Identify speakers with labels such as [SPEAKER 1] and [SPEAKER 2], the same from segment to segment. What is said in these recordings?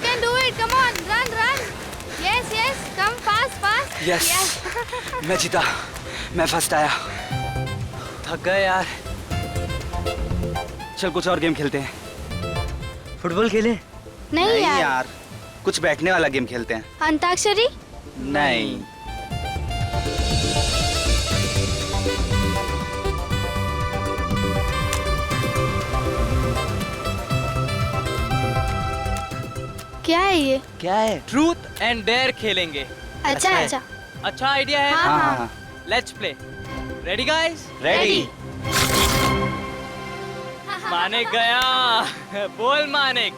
[SPEAKER 1] can do it. Come on, run, run. Yes, yes. Come fast, fast.
[SPEAKER 2] Yes. मैं जीता, मैं first आया। थक गए यार। चल कुछ और गेम खेलते हैं।
[SPEAKER 3] फुटबॉल खेलें?
[SPEAKER 1] नहीं
[SPEAKER 2] यार, कुछ बैठने वाला गेम खेलते हैं।
[SPEAKER 1] अंताक्षरी?
[SPEAKER 2] नहीं।
[SPEAKER 1] क्या है ये?
[SPEAKER 2] क्या है?
[SPEAKER 3] ट्रूथ एंड डेयर खेलेंगे।
[SPEAKER 1] अच्छा, अच्छा।
[SPEAKER 3] अच्छा आइडिया है।
[SPEAKER 1] हाँ,
[SPEAKER 2] हाँ
[SPEAKER 1] हाँ।
[SPEAKER 2] हाँ।
[SPEAKER 3] Let's play. Ready guys?
[SPEAKER 2] Ready.
[SPEAKER 3] Manik गया। बोल मानिक,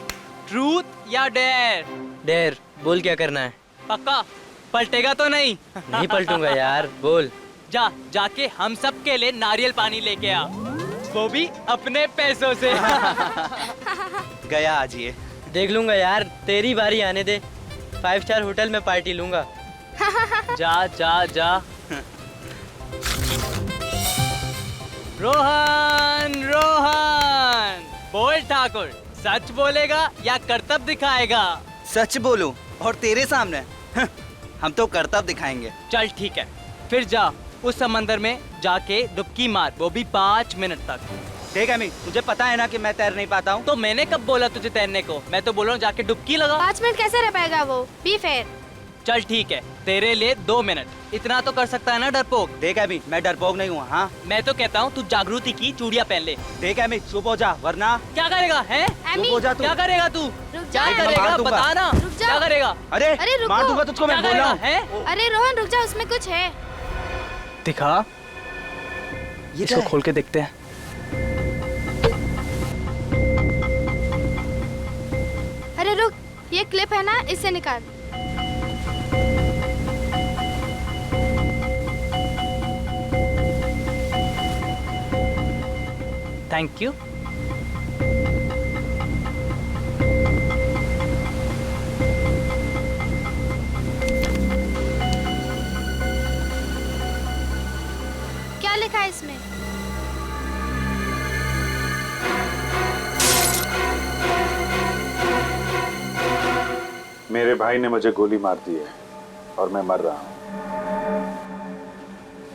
[SPEAKER 3] ट्रूथ या डेयर?
[SPEAKER 4] डेर, बोल क्या करना है?
[SPEAKER 3] पक्का पलटेगा तो नहीं?
[SPEAKER 4] नहीं पलटूंगा यार, बोल।
[SPEAKER 3] जाके हम सब के लिए नारियल पानी लेके आ, वो भी अपने पैसों से।
[SPEAKER 2] गया आज ये।
[SPEAKER 4] देख लूंगा यार, तेरी बारी आने दे। 5 स्टार होटल में पार्टी लूंगा।
[SPEAKER 3] जा जा जा। रोहन, रोहन, बोल ठाकुर, सच बोलेगा या करतब दिखाएगा?
[SPEAKER 2] सच बोलूं और तेरे सामने? हम तो करतब दिखाएंगे।
[SPEAKER 3] चल ठीक है, फिर जा उस समंदर में जाके डुबकी मार, वो भी 5 मिनट तक।
[SPEAKER 2] ठीक है मी, तुझे पता है ना कि मैं तैर नहीं पाता हूँ।
[SPEAKER 3] तो मैंने कब बोला तुझे तैरने को? मैं तो बोल रहा हूँ जाके डुबकी लगा।
[SPEAKER 1] 5 मिनट कैसे रह पाएगा वो? Be fair.
[SPEAKER 3] चल ठीक है, तेरे लिए 2 मिनट, इतना तो कर सकता है ना डरपोक?
[SPEAKER 2] देख अभी, मैं डरपोक नहीं हूँ। हाँ,
[SPEAKER 3] मैं तो कहता हूँ तू जागृति की चूड़ियाँ पहन ले।
[SPEAKER 2] देख अभी, चुप हो जा वरना।
[SPEAKER 3] क्या करेगा है?
[SPEAKER 2] चुप हो जा तू।
[SPEAKER 3] क्या करेगा तू?
[SPEAKER 1] रुक
[SPEAKER 3] क्या
[SPEAKER 1] जा।
[SPEAKER 2] मैं
[SPEAKER 3] करेगा
[SPEAKER 2] मार दूंगा।
[SPEAKER 3] बता ना।
[SPEAKER 1] रुक जा।
[SPEAKER 3] क्या करेगा?
[SPEAKER 2] अरे
[SPEAKER 1] अरे रुको।
[SPEAKER 2] मार दूंगा तुझको, मैं
[SPEAKER 3] क्या
[SPEAKER 2] बोल रहा
[SPEAKER 3] करेगा
[SPEAKER 2] हूँ।
[SPEAKER 3] है?
[SPEAKER 1] अरे रोहन रुक जा, उसमें कुछ है।
[SPEAKER 3] दिखा,
[SPEAKER 2] ये
[SPEAKER 3] इसको
[SPEAKER 2] क्या है?
[SPEAKER 3] खोल के देखते हैं।
[SPEAKER 1] अरे रुक, ये क्लिप है ना, इससे निकाल।
[SPEAKER 3] Thank you.
[SPEAKER 1] क्या लिखा है इसमें?
[SPEAKER 5] मेरे भाई ने मुझे गोली मार दी है और मैं मर रहा हूं।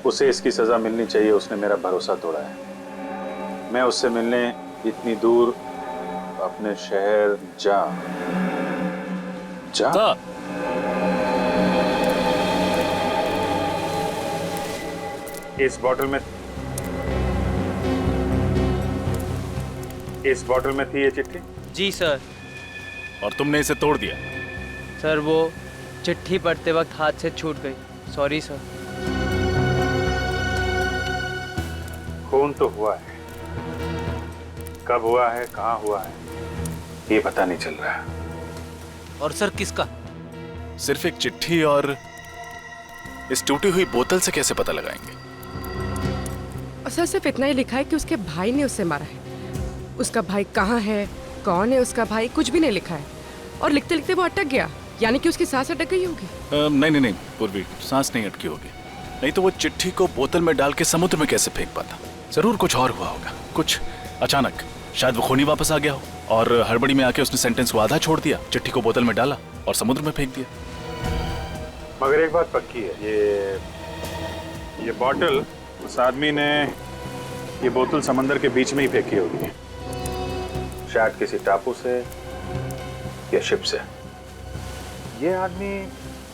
[SPEAKER 5] उसे इसकी सजा मिलनी चाहिए, उसने मेरा भरोसा तोड़ा है। मैं उससे मिलने इतनी दूर अपने शहर जा। इस बॉटल में थी ये चिट्ठी?
[SPEAKER 3] जी सर।
[SPEAKER 6] और तुमने इसे तोड़ दिया?
[SPEAKER 3] सर वो चिट्ठी पढ़ते वक्त हाथ से छूट गई, सॉरी सर।
[SPEAKER 5] खून तो हुआ है, कब हुआ है, कहाँ हुआ है, ये पता नहीं चल रहा है।
[SPEAKER 3] और सर किसका?
[SPEAKER 6] सिर्फ एक चिट्ठी और इस टूटी हुई बोतल से कैसे पता लगाएंगे?
[SPEAKER 7] सर सिर्फ इतना ही लिखा है कि उसके भाई ने उसे मारा है। उसका भाई कहाँ है, कौन है उसका भाई, कुछ भी नहीं लिखा है। और लिखते लिखते वो अटक गया, यानी कि उसकी सांस अटक गई होगी।
[SPEAKER 6] नहीं पूर्वी, सांस नहीं अटकी होगी। नहीं तो वो चिट्ठी को बोतल में डाल के समुद्र में कैसे फेंक पाता? जरूर कुछ और हुआ होगा, कुछ अचानक। शायद वो खूनी वापस आ गया हो और हड़बड़ी में आके उसने सेंटेंस को आधा छोड़ दिया, चिट्ठी को बोतल में डाला और समुद्र में फेंक दिया।
[SPEAKER 5] मगर एक बात पक्की है, ये बॉटल, उस आदमी ने ये बोतल समंदर के बीच में ही फेंकी होगी, शायद किसी टापू से या शिप से। ये आदमी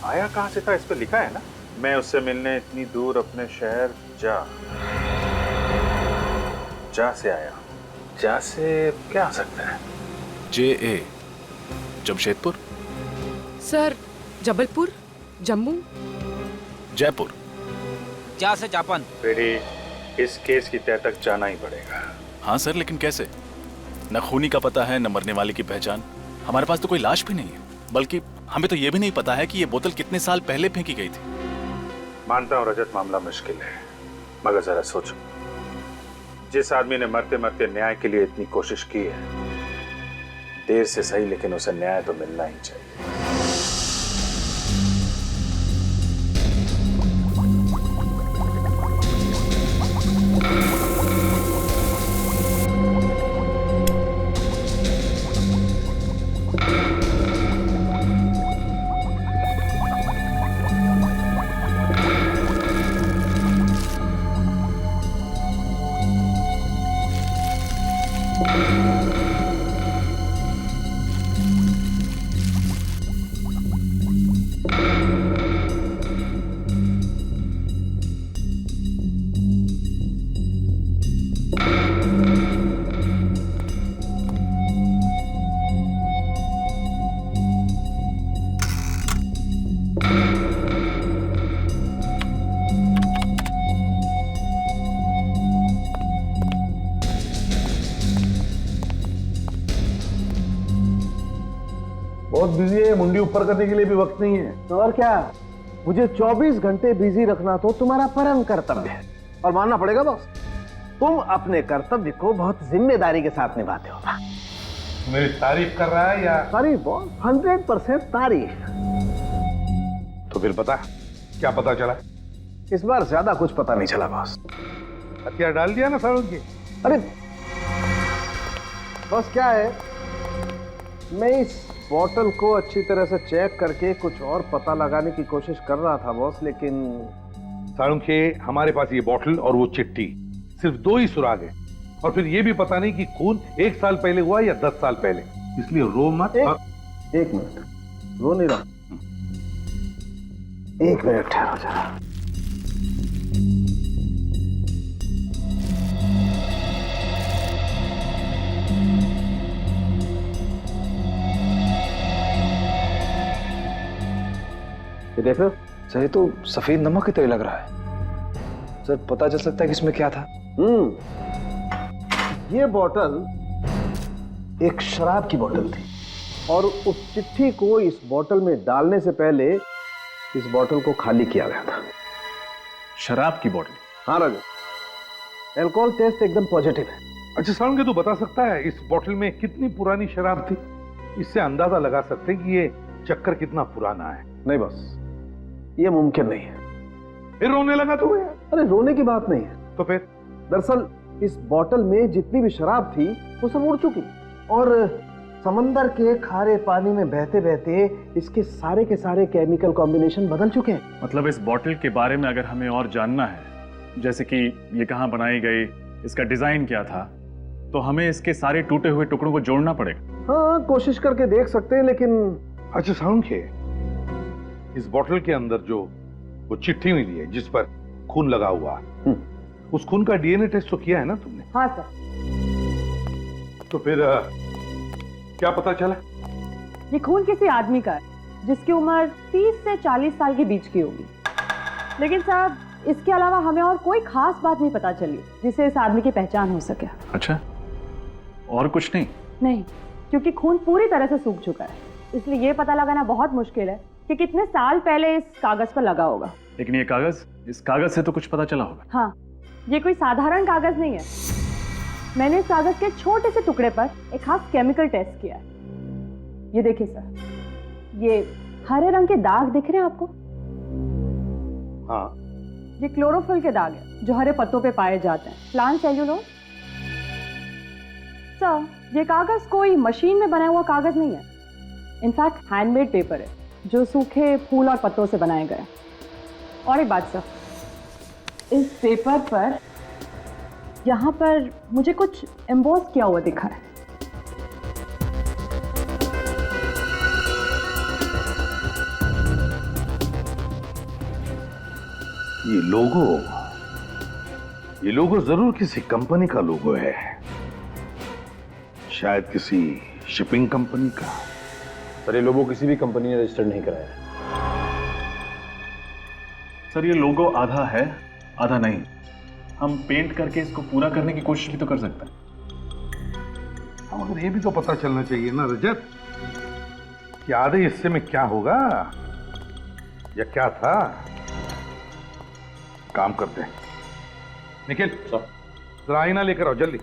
[SPEAKER 5] आया कहाँ से था? इस पे लिखा है ना, मैं उससे मिलने इतनी दूर अपने शहर जा से आया। जा से क्या आ सकता है?
[SPEAKER 6] JA, Jamshedpur,
[SPEAKER 7] sir Jabalpur, Jammu,
[SPEAKER 6] Jaipur.
[SPEAKER 3] जा से जापान।
[SPEAKER 5] बेटी, इस केस की तह तक जाना ही पड़ेगा।
[SPEAKER 6] हाँ सर, लेकिन कैसे? न खूनी का पता है, न मरने वाले की पहचान। हमारे पास तो कोई लाश भी नहीं है, बल्कि हमें तो ये भी नहीं पता है कि ये बोतल कितने साल पहले फेंकी गई थी।
[SPEAKER 5] मानता हूँ रजत, मामला मुश्किल है, मगर जरा सोचो, जिस आदमी ने मरते मरते न्याय के लिए इतनी कोशिश की है, देर से सही लेकिन उसे न्याय तो मिलना ही चाहिए।
[SPEAKER 8] बहुत बिजी है, मुंडी ऊपर करने के लिए भी वक्त नहीं है।
[SPEAKER 9] तो और क्या, मुझे 24 घंटे बिजी रखना तो तुम्हारा परम कर्तव्य है और मानना पड़ेगा बॉस, तुम अपने कर्तव्य को बहुत जिम्मेदारी के साथ निभाते हो।
[SPEAKER 8] मेरी तारीफ कर रहा है या?
[SPEAKER 9] तारीफ बॉस, 100% तारीफ।
[SPEAKER 8] तो फिर बता, क्या पता चला?
[SPEAKER 9] इस बार ज्यादा कुछ पता नहीं चला बॉस।
[SPEAKER 8] हथियार डाल दिया ना सारों की?
[SPEAKER 9] अरे बस क्या है, मैं इस बॉटल को अच्छी तरह से चेक करके कुछ और पता लगाने की कोशिश कर रहा था बॉस, लेकिन
[SPEAKER 8] सारुंखे, हमारे पास ये बॉटल और वो चिट्ठी, सिर्फ 2 ही सुराग है, और फिर ये भी पता नहीं कि खून 1 साल पहले हुआ या 10 साल पहले। इसलिए रो मत।
[SPEAKER 9] एक मिनट, रो नहीं रहा, 1 मिनट ठहरो जरा। ये देख रहे हो?
[SPEAKER 2] सर, ये तो सफेद नमक की तरह लग रहा है। सर, पता चल सकता है कि इसमें क्या था?
[SPEAKER 9] ये बोतल एक शराब की बोतल थी और उस चिट्ठी को इस बोतल में डालने से पहले इस बोतल को खाली किया गया था।
[SPEAKER 6] शराब की बोतल?
[SPEAKER 9] हाँ राजू, अल्कोहल टेस्ट एकदम पॉजिटिव है।
[SPEAKER 8] अच्छा सारुंखे, तू बता सकता है इस बोतल में कितनी पुरानी शराब थी? इससे अंदाजा लगा सकते हैं कि ये चक्कर कितना पुराना है।
[SPEAKER 9] नहीं बस, ये मुमकिन नहीं है।
[SPEAKER 8] फिर रोने लगा तू यार?
[SPEAKER 9] अरे रोने की बात नहीं है।
[SPEAKER 8] तो फिर?
[SPEAKER 9] दरअसल इस बोतल में जितनी भी शराब थी वो सब उड़ चुकी और समंदर के खारे पानी में बहते बहते इसके सारे के सारे केमिकल कॉम्बिनेशन बदल चुके हैं।
[SPEAKER 6] मतलब इस बोतल के बारे में अगर हमें और जानना है, जैसे कि ये कहाँ बनाई गई, इसका डिजाइन क्या था, तो हमें इसके सारे टूटे हुए टुकड़ों को जोड़ना पड़ेगा।
[SPEAKER 9] हाँ, कोशिश करके देख सकते हैं, लेकिन
[SPEAKER 8] अच्छा सारुंखे, इस बोतल के अंदर जो वो चिट्ठी मिली है जिस पर खून लगा हुआ, उस खून का डीएनए टेस्ट तो किया है ना तुमने?
[SPEAKER 10] हाँ सर।
[SPEAKER 8] तो फिर क्या पता चला?
[SPEAKER 10] ये खून किसी आदमी का है जिसकी उम्र 30 से 40 साल के बीच की होगी। लेकिन साहब, इसके अलावा हमें और कोई खास बात नहीं पता चली जिससे इस आदमी की पहचान हो सके।
[SPEAKER 6] अच्छा, और कुछ नहीं?
[SPEAKER 10] नहीं, क्योंकि खून पूरी तरह से सूख चुका है, इसलिए ये पता लगाना बहुत मुश्किल है कि कितने साल पहले इस कागज पर लगा होगा।
[SPEAKER 6] लेकिन ये कागज, इस कागज से तो कुछ पता चला होगा।
[SPEAKER 10] हाँ, ये कोई साधारण कागज नहीं है। मैंने इस कागज के छोटे से टुकड़े पर एक खास केमिकल टेस्ट किया है। ये देखिए सर, ये हरे रंग के दाग दिख रहे हैं आपको?
[SPEAKER 8] हाँ।
[SPEAKER 10] ये क्लोरोफिल के दाग है जो हरे पत्तों पे पाए जाते हैं, प्लांट सेल्यूलोज। सर, ये कागज कोई मशीन में बनाया हुआ कागज नहीं है, इनफैक्ट हैंडमेड पेपर है जो सूखे फूल और पत्तों से बनाए गए। और एक बात सर, इस पेपर पर यहाँ पर मुझे कुछ एम्बॉस किया हुआ दिखा है।
[SPEAKER 8] ये लोगो जरूर किसी कंपनी का लोगो है, शायद किसी शिपिंग कंपनी का।
[SPEAKER 9] सर, ये लोगो किसी भी कंपनी ने रजिस्टर्ड नहीं कराया है।
[SPEAKER 6] सर, ये लोगो आधा है आधा नहीं। हम पेंट करके इसको पूरा करने की कोशिश भी तो कर सकते हैं।
[SPEAKER 8] हाँ, मगर ये भी तो पता चलना चाहिए ना रजत कि आधे हिस्से में क्या होगा या क्या था। काम करते हैं, निखिल जरा आईना लेकर आओ जल्दी।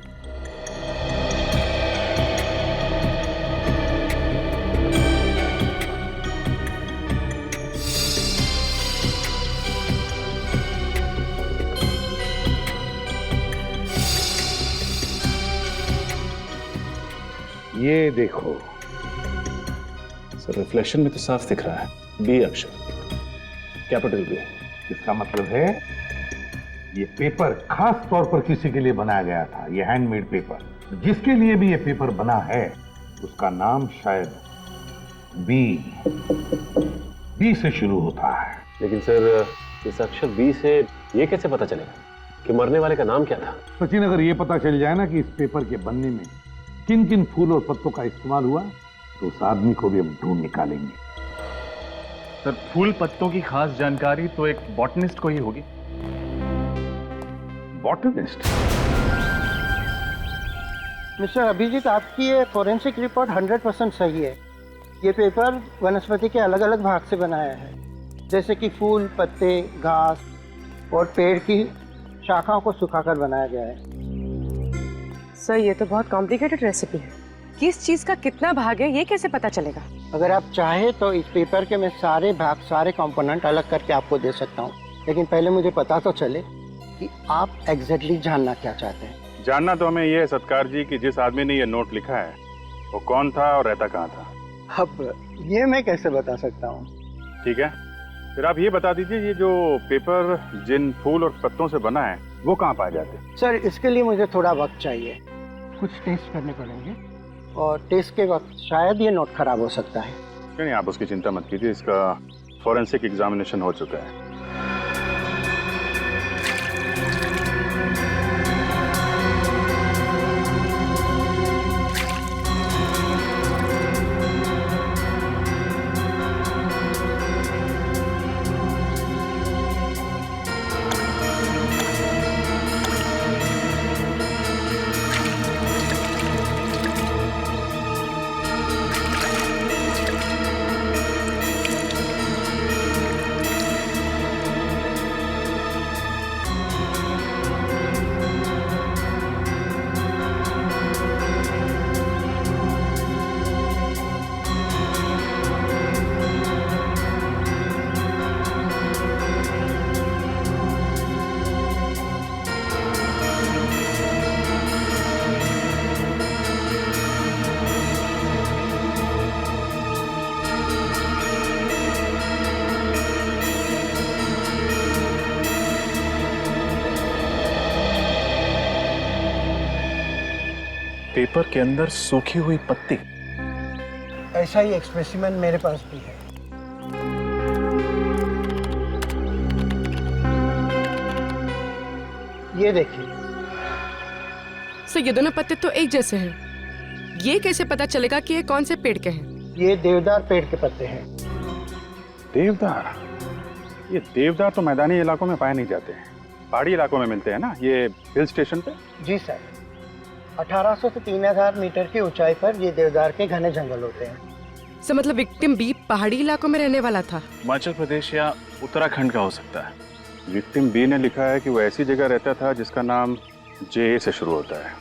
[SPEAKER 8] ये देखो
[SPEAKER 6] सर, रिफ्लेक्शन में तो साफ दिख रहा है, बी अक्षर, कैपिटल बी।
[SPEAKER 8] इसका मतलब है ये पेपर खास तौर पर किसी के लिए बनाया गया था, ये हैंडमेड पेपर। जिसके लिए भी ये पेपर बना है उसका नाम शायद बी से शुरू होता है।
[SPEAKER 11] लेकिन सर इस अक्षर बी से ये कैसे पता चलेगा कि मरने वाले का नाम क्या था?
[SPEAKER 8] सचिन, अगर ये पता चल जाए ना कि इस पेपर के बनने में किन किन फूल और पत्तों का इस्तेमाल हुआ तो उस आदमी को भी हम ढूंढ निकालेंगे।
[SPEAKER 6] सर फूल पत्तों की खास जानकारी तो एक बॉटनिस्ट को ही होगी।
[SPEAKER 8] बॉटनिस्ट?
[SPEAKER 9] मिस्टर अभिजीत, आपकी ये फोरेंसिक रिपोर्ट 100% सही है। ये पेपर वनस्पति के अलग अलग भाग से बनाया है, जैसे कि फूल, पत्ते, घास और पेड़ की शाखाओं को सुखाकर बनाया गया है।
[SPEAKER 7] सर ये तो बहुत कॉम्प्लिकेटेड रेसिपी है। किस चीज का कितना भाग है ये कैसे पता चलेगा?
[SPEAKER 9] अगर आप चाहे तो इस पेपर के मैं सारे भाग, सारे कंपोनेंट अलग करके आपको दे सकता हूँ, लेकिन पहले मुझे पता तो चले कि आप एग्जैक्टली जानना क्या चाहते हैं।
[SPEAKER 5] जानना तो हमें ये है सत्कार जी कि जिस आदमी ने ये नोट लिखा है वो कौन था और रहता कहाँ था।
[SPEAKER 9] अब ये मैं कैसे बता सकता हूँ?
[SPEAKER 5] ठीक है, फिर आप ये बता दीजिए ये जो पेपर जिन फूल और पत्तों से बना है वो कहाँ पाए जाते हैं?
[SPEAKER 9] सर इसके लिए मुझे थोड़ा वक्त चाहिए, कुछ टेस्ट करने पड़ेंगे और टेस्ट के वक्त शायद ये नोट खराब हो सकता है।
[SPEAKER 5] नहीं, आप उसकी चिंता मत कीजिए, इसका फॉरेंसिक एग्जामिनेशन हो चुका है।
[SPEAKER 6] पेपर के अंदर सूखी हुई पत्ती?
[SPEAKER 9] ऐसा ही एक स्पेसिमेन मेरे पास भी है। ये देखिए।
[SPEAKER 7] सर ये दोनों पत्ते तो एक जैसे हैं। ये कैसे पता चलेगा कि ये कौन से पेड़ के हैं?
[SPEAKER 9] ये देवदार पेड़ के पत्ते हैं।
[SPEAKER 5] देवदार? ये देवदार तो मैदानी इलाकों में पाए नहीं जाते हैं, पहाड़ी इलाकों में मिलते हैं ना, ये हिल स्टेशन पे।
[SPEAKER 9] जी सर, 1800 से 3000 मीटर की ऊंचाई पर ये देवदार के घने जंगल होते हैं।
[SPEAKER 7] सर मतलब विक्टिम बी पहाड़ी इलाकों में रहने वाला था?
[SPEAKER 6] हिमाचल प्रदेश या उत्तराखंड का हो सकता है।
[SPEAKER 5] विक्टिम बी ने लिखा है कि वो ऐसी जगह रहता था जिसका नाम जे से शुरू होता है।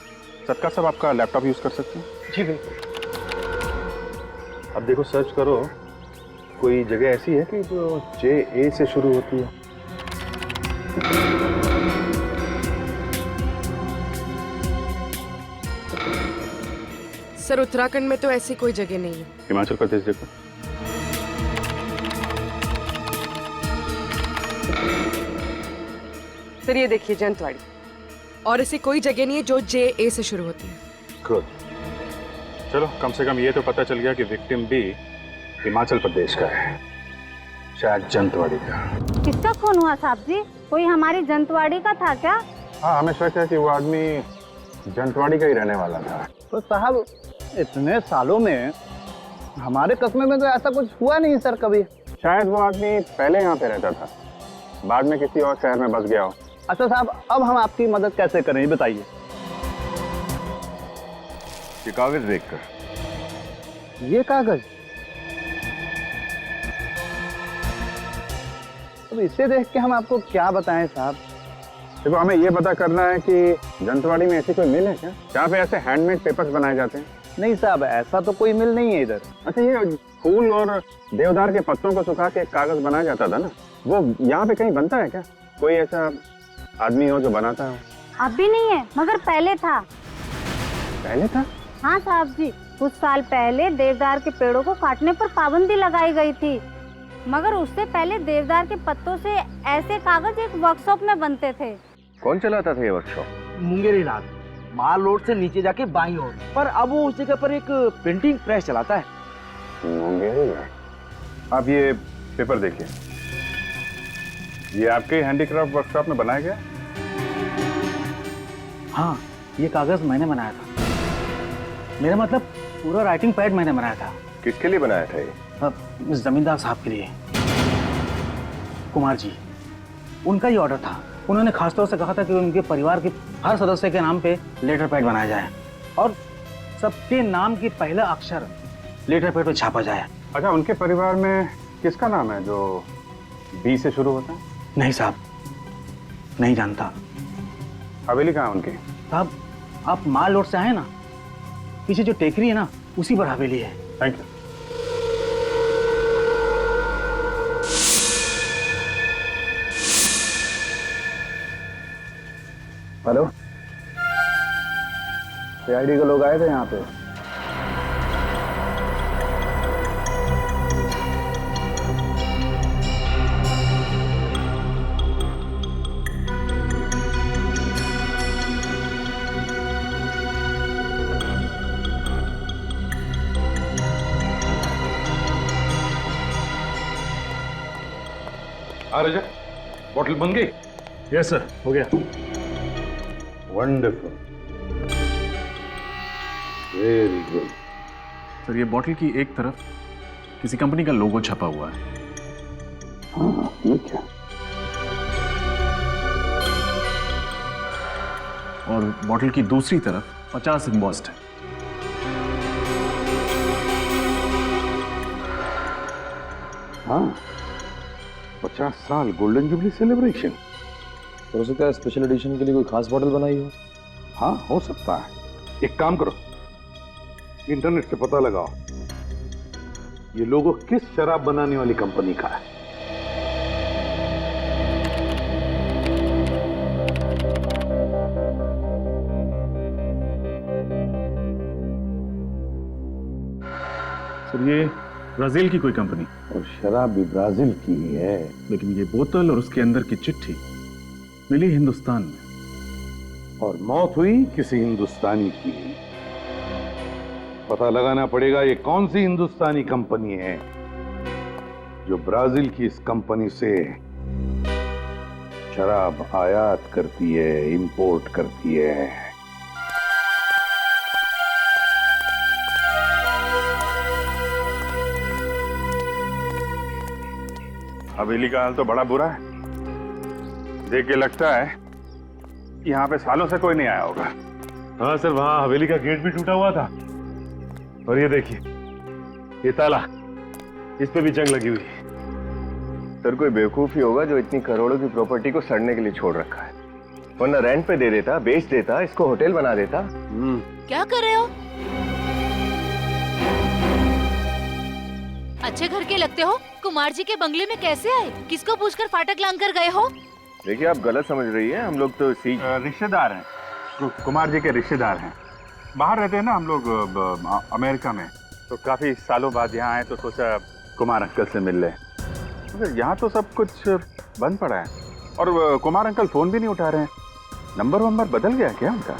[SPEAKER 5] सत्कार साहब, आपका लैपटॉप यूज कर सकते हैं?
[SPEAKER 9] जी बिल्कुल।
[SPEAKER 5] अब देखो, सर्च करो, कोई जगह ऐसी है कि जो जे से शुरू होती है?
[SPEAKER 7] सर उत्तराखंड में तो ऐसी कोई जगह नहीं है।
[SPEAKER 5] हिमाचल प्रदेश देखो।
[SPEAKER 7] सर ये देखिए जंतवाड़ी, और ऐसी कोई जगह नहीं है जो जे से शुरू होती है।
[SPEAKER 5] गुड, चलो कम से कम ये तो पता चल गया कि विक्टिम बी हिमाचल प्रदेश का है, शायद जंतवाड़ी का।
[SPEAKER 1] किसका खून हुआ साहब जी? कोई हमारी जंतवाड़ी का था क्या?
[SPEAKER 5] हाँ, हमें शक है कि वो आदमी जंतवाड़ी का ही रहने वाला था।
[SPEAKER 9] तो साहब इतने सालों में हमारे कस्बे में तो ऐसा कुछ हुआ नहीं सर कभी।
[SPEAKER 5] शायद वो आदमी पहले यहाँ पे रहता था, बाद में किसी और शहर में बस गया हो।
[SPEAKER 9] अच्छा साहब, अब हम आपकी मदद कैसे करें ये बताइए।
[SPEAKER 5] ये कागज देखकर।
[SPEAKER 9] ये कागज? अब इसे देख के हम आपको क्या बताएं साहब।
[SPEAKER 5] देखो, हमें ये पता करना है कि जंतवाड़ी में ऐसी कोई मिल है क्या जहाँ पे ऐसे हैंडमेड पेपर्स बनाए जाते हैं?
[SPEAKER 9] नहीं साहब, ऐसा तो कोई मिल नहीं है इधर।
[SPEAKER 5] अच्छा, ये फूल और देवदार के पत्तों को सुखा के कागज बनाया जाता था ना, वो यहाँ पे कहीं बनता है क्या? कोई ऐसा आदमी हो जो बनाता हो?
[SPEAKER 1] अब भी नहीं है, मगर पहले था।
[SPEAKER 5] पहले था?
[SPEAKER 1] हाँ साहब जी, कुछ साल पहले देवदार के पेड़ों को काटने पर पाबंदी लगाई गई थी, मगर उससे पहले देवदार के पत्तों से ऐसे कागज एक वर्कशॉप में बनते थे।
[SPEAKER 5] कौन चलाता था ये वर्कशॉप?
[SPEAKER 9] मुंगेरी लाल।
[SPEAKER 2] माल रोड से नीचे जाके बाईं ओर, पर अब वो उस जगह पर एक प्रिंटिंग प्रेस चलाता है।
[SPEAKER 5] आप ये पेपर देखिए, ये आपके हैंडीक्राफ्ट वर्कशॉप में बनाया गया?
[SPEAKER 2] हाँ, ये कागज मैंने बनाया था। मेरा मतलब पूरा राइटिंग पैड मैंने बनाया था।
[SPEAKER 5] किसके लिए बनाया था ये?
[SPEAKER 2] इस जमींदार साहब के लिए, कुमार जी, उनका ही ऑर्डर था। उन्होंने खासतौर से कहा था कि उनके परिवार के हर सदस्य के नाम पे लेटर पैड बनाया जाए और सबके नाम की पहला अक्षर लेटर पैड पे छापा जाए।
[SPEAKER 5] अच्छा, उनके परिवार में किसका नाम है जो बी से शुरू होता है?
[SPEAKER 2] नहीं साहब, नहीं जानता।
[SPEAKER 5] हवेली कहाँ उनकी?
[SPEAKER 2] साहब, आप माल रोड से आए ना, पीछे जो टेकरी है ना, उसी पर हवेली है।
[SPEAKER 5] Thank you.
[SPEAKER 11] हेलो, सीआईडी के लोग आए थे यहाँ पे।
[SPEAKER 8] रजा, बॉटल बन गई?
[SPEAKER 11] यस सर, हो गया।
[SPEAKER 8] Wonderful, very good.
[SPEAKER 6] सर, ये बॉटल की एक तरफ किसी कंपनी का लोगो छपा हुआ है।
[SPEAKER 8] हाँ, ये क्या?
[SPEAKER 6] और बॉटल की दूसरी तरफ 50 एम्बॉस्ड है।
[SPEAKER 8] हाँ, 50 साल गोल्डन जुबली सेलिब्रेशन।
[SPEAKER 11] तो हो सकता है स्पेशल एडिशन के लिए कोई खास बॉटल बनाई हो।
[SPEAKER 8] हाँ, हो सकता है। एक काम करो, इंटरनेट से पता लगाओ ये लोगो किस शराब बनाने वाली कंपनी का है।
[SPEAKER 6] सर, ये ब्राजील की कोई कंपनी,
[SPEAKER 8] और शराब भी ब्राजील की ही है।
[SPEAKER 6] लेकिन ये बोतल और उसके अंदर की चिट्ठी मिली हिंदुस्तान में,
[SPEAKER 8] और मौत हुई किसी हिंदुस्तानी की। पता लगाना पड़ेगा ये कौन सी हिंदुस्तानी कंपनी है जो ब्राजील की इस कंपनी से शराब आयात करती है, इंपोर्ट करती है।
[SPEAKER 5] हवेली का हाल तो बड़ा बुरा है। देख के लगता है कि यहाँ पे सालों से कोई नहीं आया होगा।
[SPEAKER 11] हाँ सर, वहाँ हवेली का गेट भी टूटा हुआ था। और ये देखिए, ये ताला, इस पे भी जंग लगी हुई है।
[SPEAKER 12] सर, कोई बेवकूफ ही होगा जो इतनी करोड़ों की प्रॉपर्टी को सड़ने के लिए छोड़ रखा है, वरना रेंट पे दे देता, बेच देता, इसको होटल बना देता।
[SPEAKER 13] क्या कर रहे हो? अच्छे घर के लगते हो। कुमार जी के बंगले में कैसे आए? किसको पूछकर फाटक लांग कर गए हो?
[SPEAKER 12] देखिए, आप गलत समझ रही है। हम लोग तो
[SPEAKER 5] रिश्तेदार हैं, कुमार जी के रिश्तेदार हैं। बाहर रहते हैं ना हम लोग, अमेरिका में। तो काफी सालों बाद यहाँ आए तो सोचा कुमार अंकल से मिल ले। मगर यहाँ तो सब कुछ बंद पड़ा है और कुमार अंकल फोन भी नहीं उठा रहे हैं। नंबर वंबर बदल गया क्या उनका?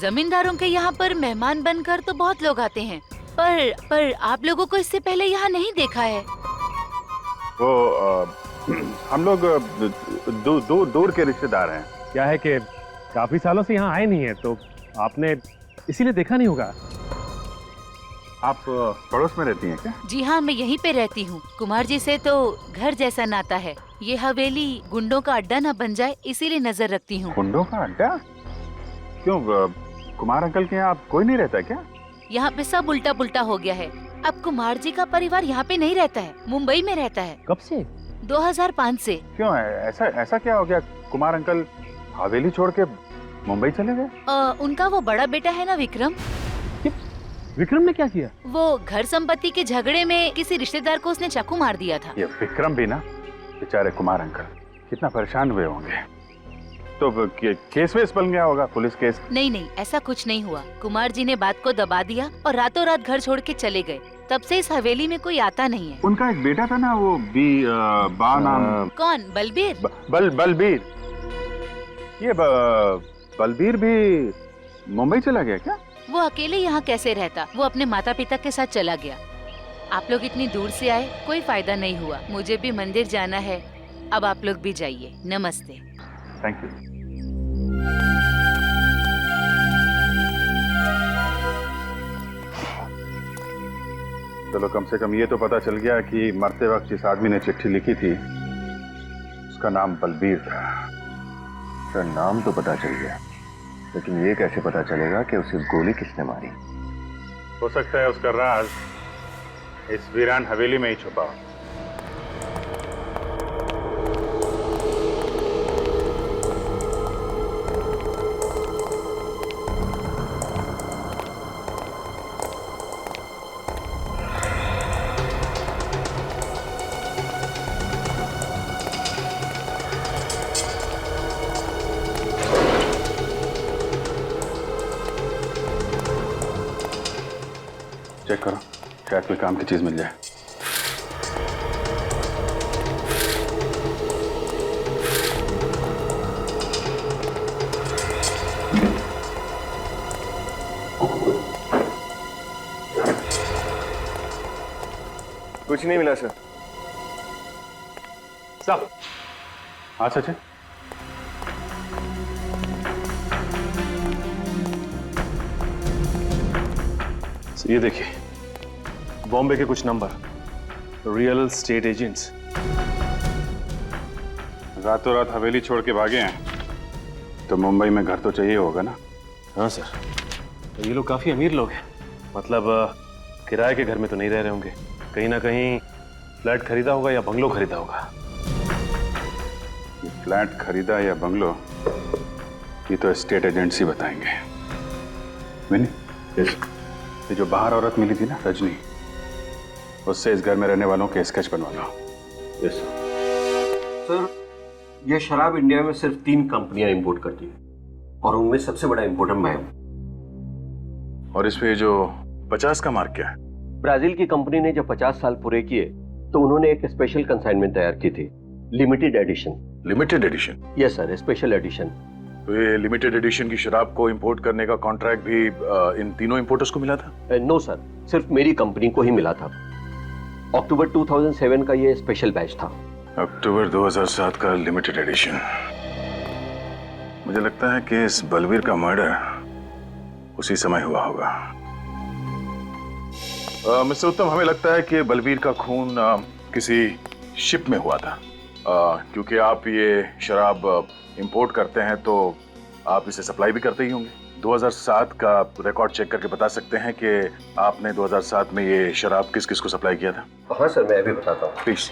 [SPEAKER 13] जमींदारों के यहाँ पर मेहमान बनकर तो बहुत लोग आते हैं, पर आप लोगों को इससे पहले यहाँ नहीं देखा है।
[SPEAKER 5] वो हम लोग दूर के रिश्तेदार हैं।
[SPEAKER 11] क्या है कि काफी सालों से यहाँ आए नहीं है, तो आपने इसीलिए देखा नहीं होगा।
[SPEAKER 5] आप पड़ोस में रहती हैं क्या?
[SPEAKER 13] जी हाँ, मैं यहीं पे रहती हूँ। कुमार जी से तो घर जैसा नाता है। ये हवेली गुंडों का अड्डा न बन जाए, इसीलिए नजर रखती हूँ।
[SPEAKER 5] गुंडों का अड्डा? क्यों, कुमार अंकल के यहाँ कोई नहीं रहता क्या?
[SPEAKER 13] यहाँ पे सब उल्टा पुल्टा हो गया है। अब कुमार जी का परिवार यहाँ पे नहीं रहता है, मुंबई में रहता है।
[SPEAKER 11] कब से?
[SPEAKER 13] 2005 से।
[SPEAKER 5] क्यों है ऐसा क्या हो गया? कुमार अंकल हवेली छोड़ के मुंबई चले गए?
[SPEAKER 13] उनका वो बड़ा बेटा है ना, विक्रम।
[SPEAKER 11] विक्रम ने क्या किया?
[SPEAKER 13] वो घर संपत्ति के झगड़े में किसी रिश्तेदार को उसने चाकू मार दिया था।
[SPEAKER 5] ये विक्रम भी ना, बेचारे कुमार अंकल कितना परेशान हुए होंगे। तो केस वेस बन गया होगा, पुलिस केस?
[SPEAKER 13] नहीं, ऐसा कुछ नहीं हुआ। कुमार जी ने बात को दबा दिया और रातों रात घर छोड़ के चले गए। तब से इस हवेली में कोई आता नहीं है।
[SPEAKER 5] उनका एक बेटा था ना, वो बा नाम।
[SPEAKER 13] कौन? बलबीर?
[SPEAKER 5] बलबीर। ये बलबीर भी मुंबई चला गया क्या?
[SPEAKER 13] वो अकेले यहाँ कैसे रहता? वो अपने माता पिता के साथ चला गया। आप लोग इतनी दूर से आए, कोई फायदा नहीं हुआ। मुझे भी मंदिर जाना है। अब आप लोग भी जाइए। नमस्ते।
[SPEAKER 5] Thank you. चलो कम से कम ये तो पता चल गया कि मरते वक्त जिस आदमी ने चिट्ठी लिखी थी उसका नाम बलबीर था।
[SPEAKER 12] उसका नाम तो पता चल गया, लेकिन ये कैसे पता चलेगा कि उसे गोली किसने मारी?
[SPEAKER 5] हो सकता है उसका राज इस वीरान हवेली में ही छुपा हो। चेक करो, शायद कोई काम की चीज मिल जाए।
[SPEAKER 12] कुछ नहीं मिला सर।
[SPEAKER 5] साहब। हाँ सचिन।
[SPEAKER 11] ये देखिए, बॉम्बे के कुछ नंबर, रियल स्टेट एजेंट्स।
[SPEAKER 5] रातों रात हवेली छोड़ के भागे हैं तो मुंबई में घर तो चाहिए होगा ना?
[SPEAKER 11] हाँ सर, तो ये लोग काफी अमीर लोग हैं। मतलब किराए के घर में तो नहीं रह रहे होंगे, कहीं ना कहीं फ्लैट खरीदा होगा या बंगलो खरीदा होगा।
[SPEAKER 5] ये फ्लैट खरीदा या बंगलो, ये तो स्टेट एजेंट्स ही बताएंगे। मैंने ये जो बाहर औरत मिली थी ना, रजनी, उससे इस घर में रहने वालों के स्केच बनवा लो।
[SPEAKER 11] यस
[SPEAKER 14] सर, ये शराब इंडिया में सिर्फ 3 कंपनियां इंपोर्ट करती हैं और उनमें सबसे बड़ा इंपोर्टर मैं हूं।
[SPEAKER 5] और इस पे जो 50 का मार्क क्या है?
[SPEAKER 14] ब्राजील की कंपनी ने जब 50 साल पूरे किए तो उन्होंने एक स्पेशल कंसाइनमेंट तैयार की थी, limited edition.
[SPEAKER 5] Limited edition?
[SPEAKER 14] Yes sir, special edition.
[SPEAKER 5] तो ये लिमिटेड एडिशन की शराब को इंपोर्ट करने का कॉन्ट्रैक्ट भी इन तीनों इंपोर्टर्स को मिला था?
[SPEAKER 14] नो सर, सिर्फ मेरी कंपनी को ही मिला था। अक्टूबर 2007 का ये स्पेशल बैच था।
[SPEAKER 5] अक्टूबर 2007 का लिमिटेड एडिशन। मुझे लगता है कि इस बलवीर का मर्डर उसी समय हुआ होगा। मिस्टर उत्तम, हमें लगता है कि बलवीर का खून किसी शिप में हुआ था। क्योंकि आप ये शराब इंपोर्ट करते हैं तो आप इसे सप्लाई भी करते ही होंगे। 2007 का रिकॉर्ड चेक करके बता सकते हैं कि आपने 2007 में ये शराब किस किस को सप्लाई किया था?
[SPEAKER 14] हाँ सर, मैं अभी बताता हूँ।
[SPEAKER 5] प्लीज।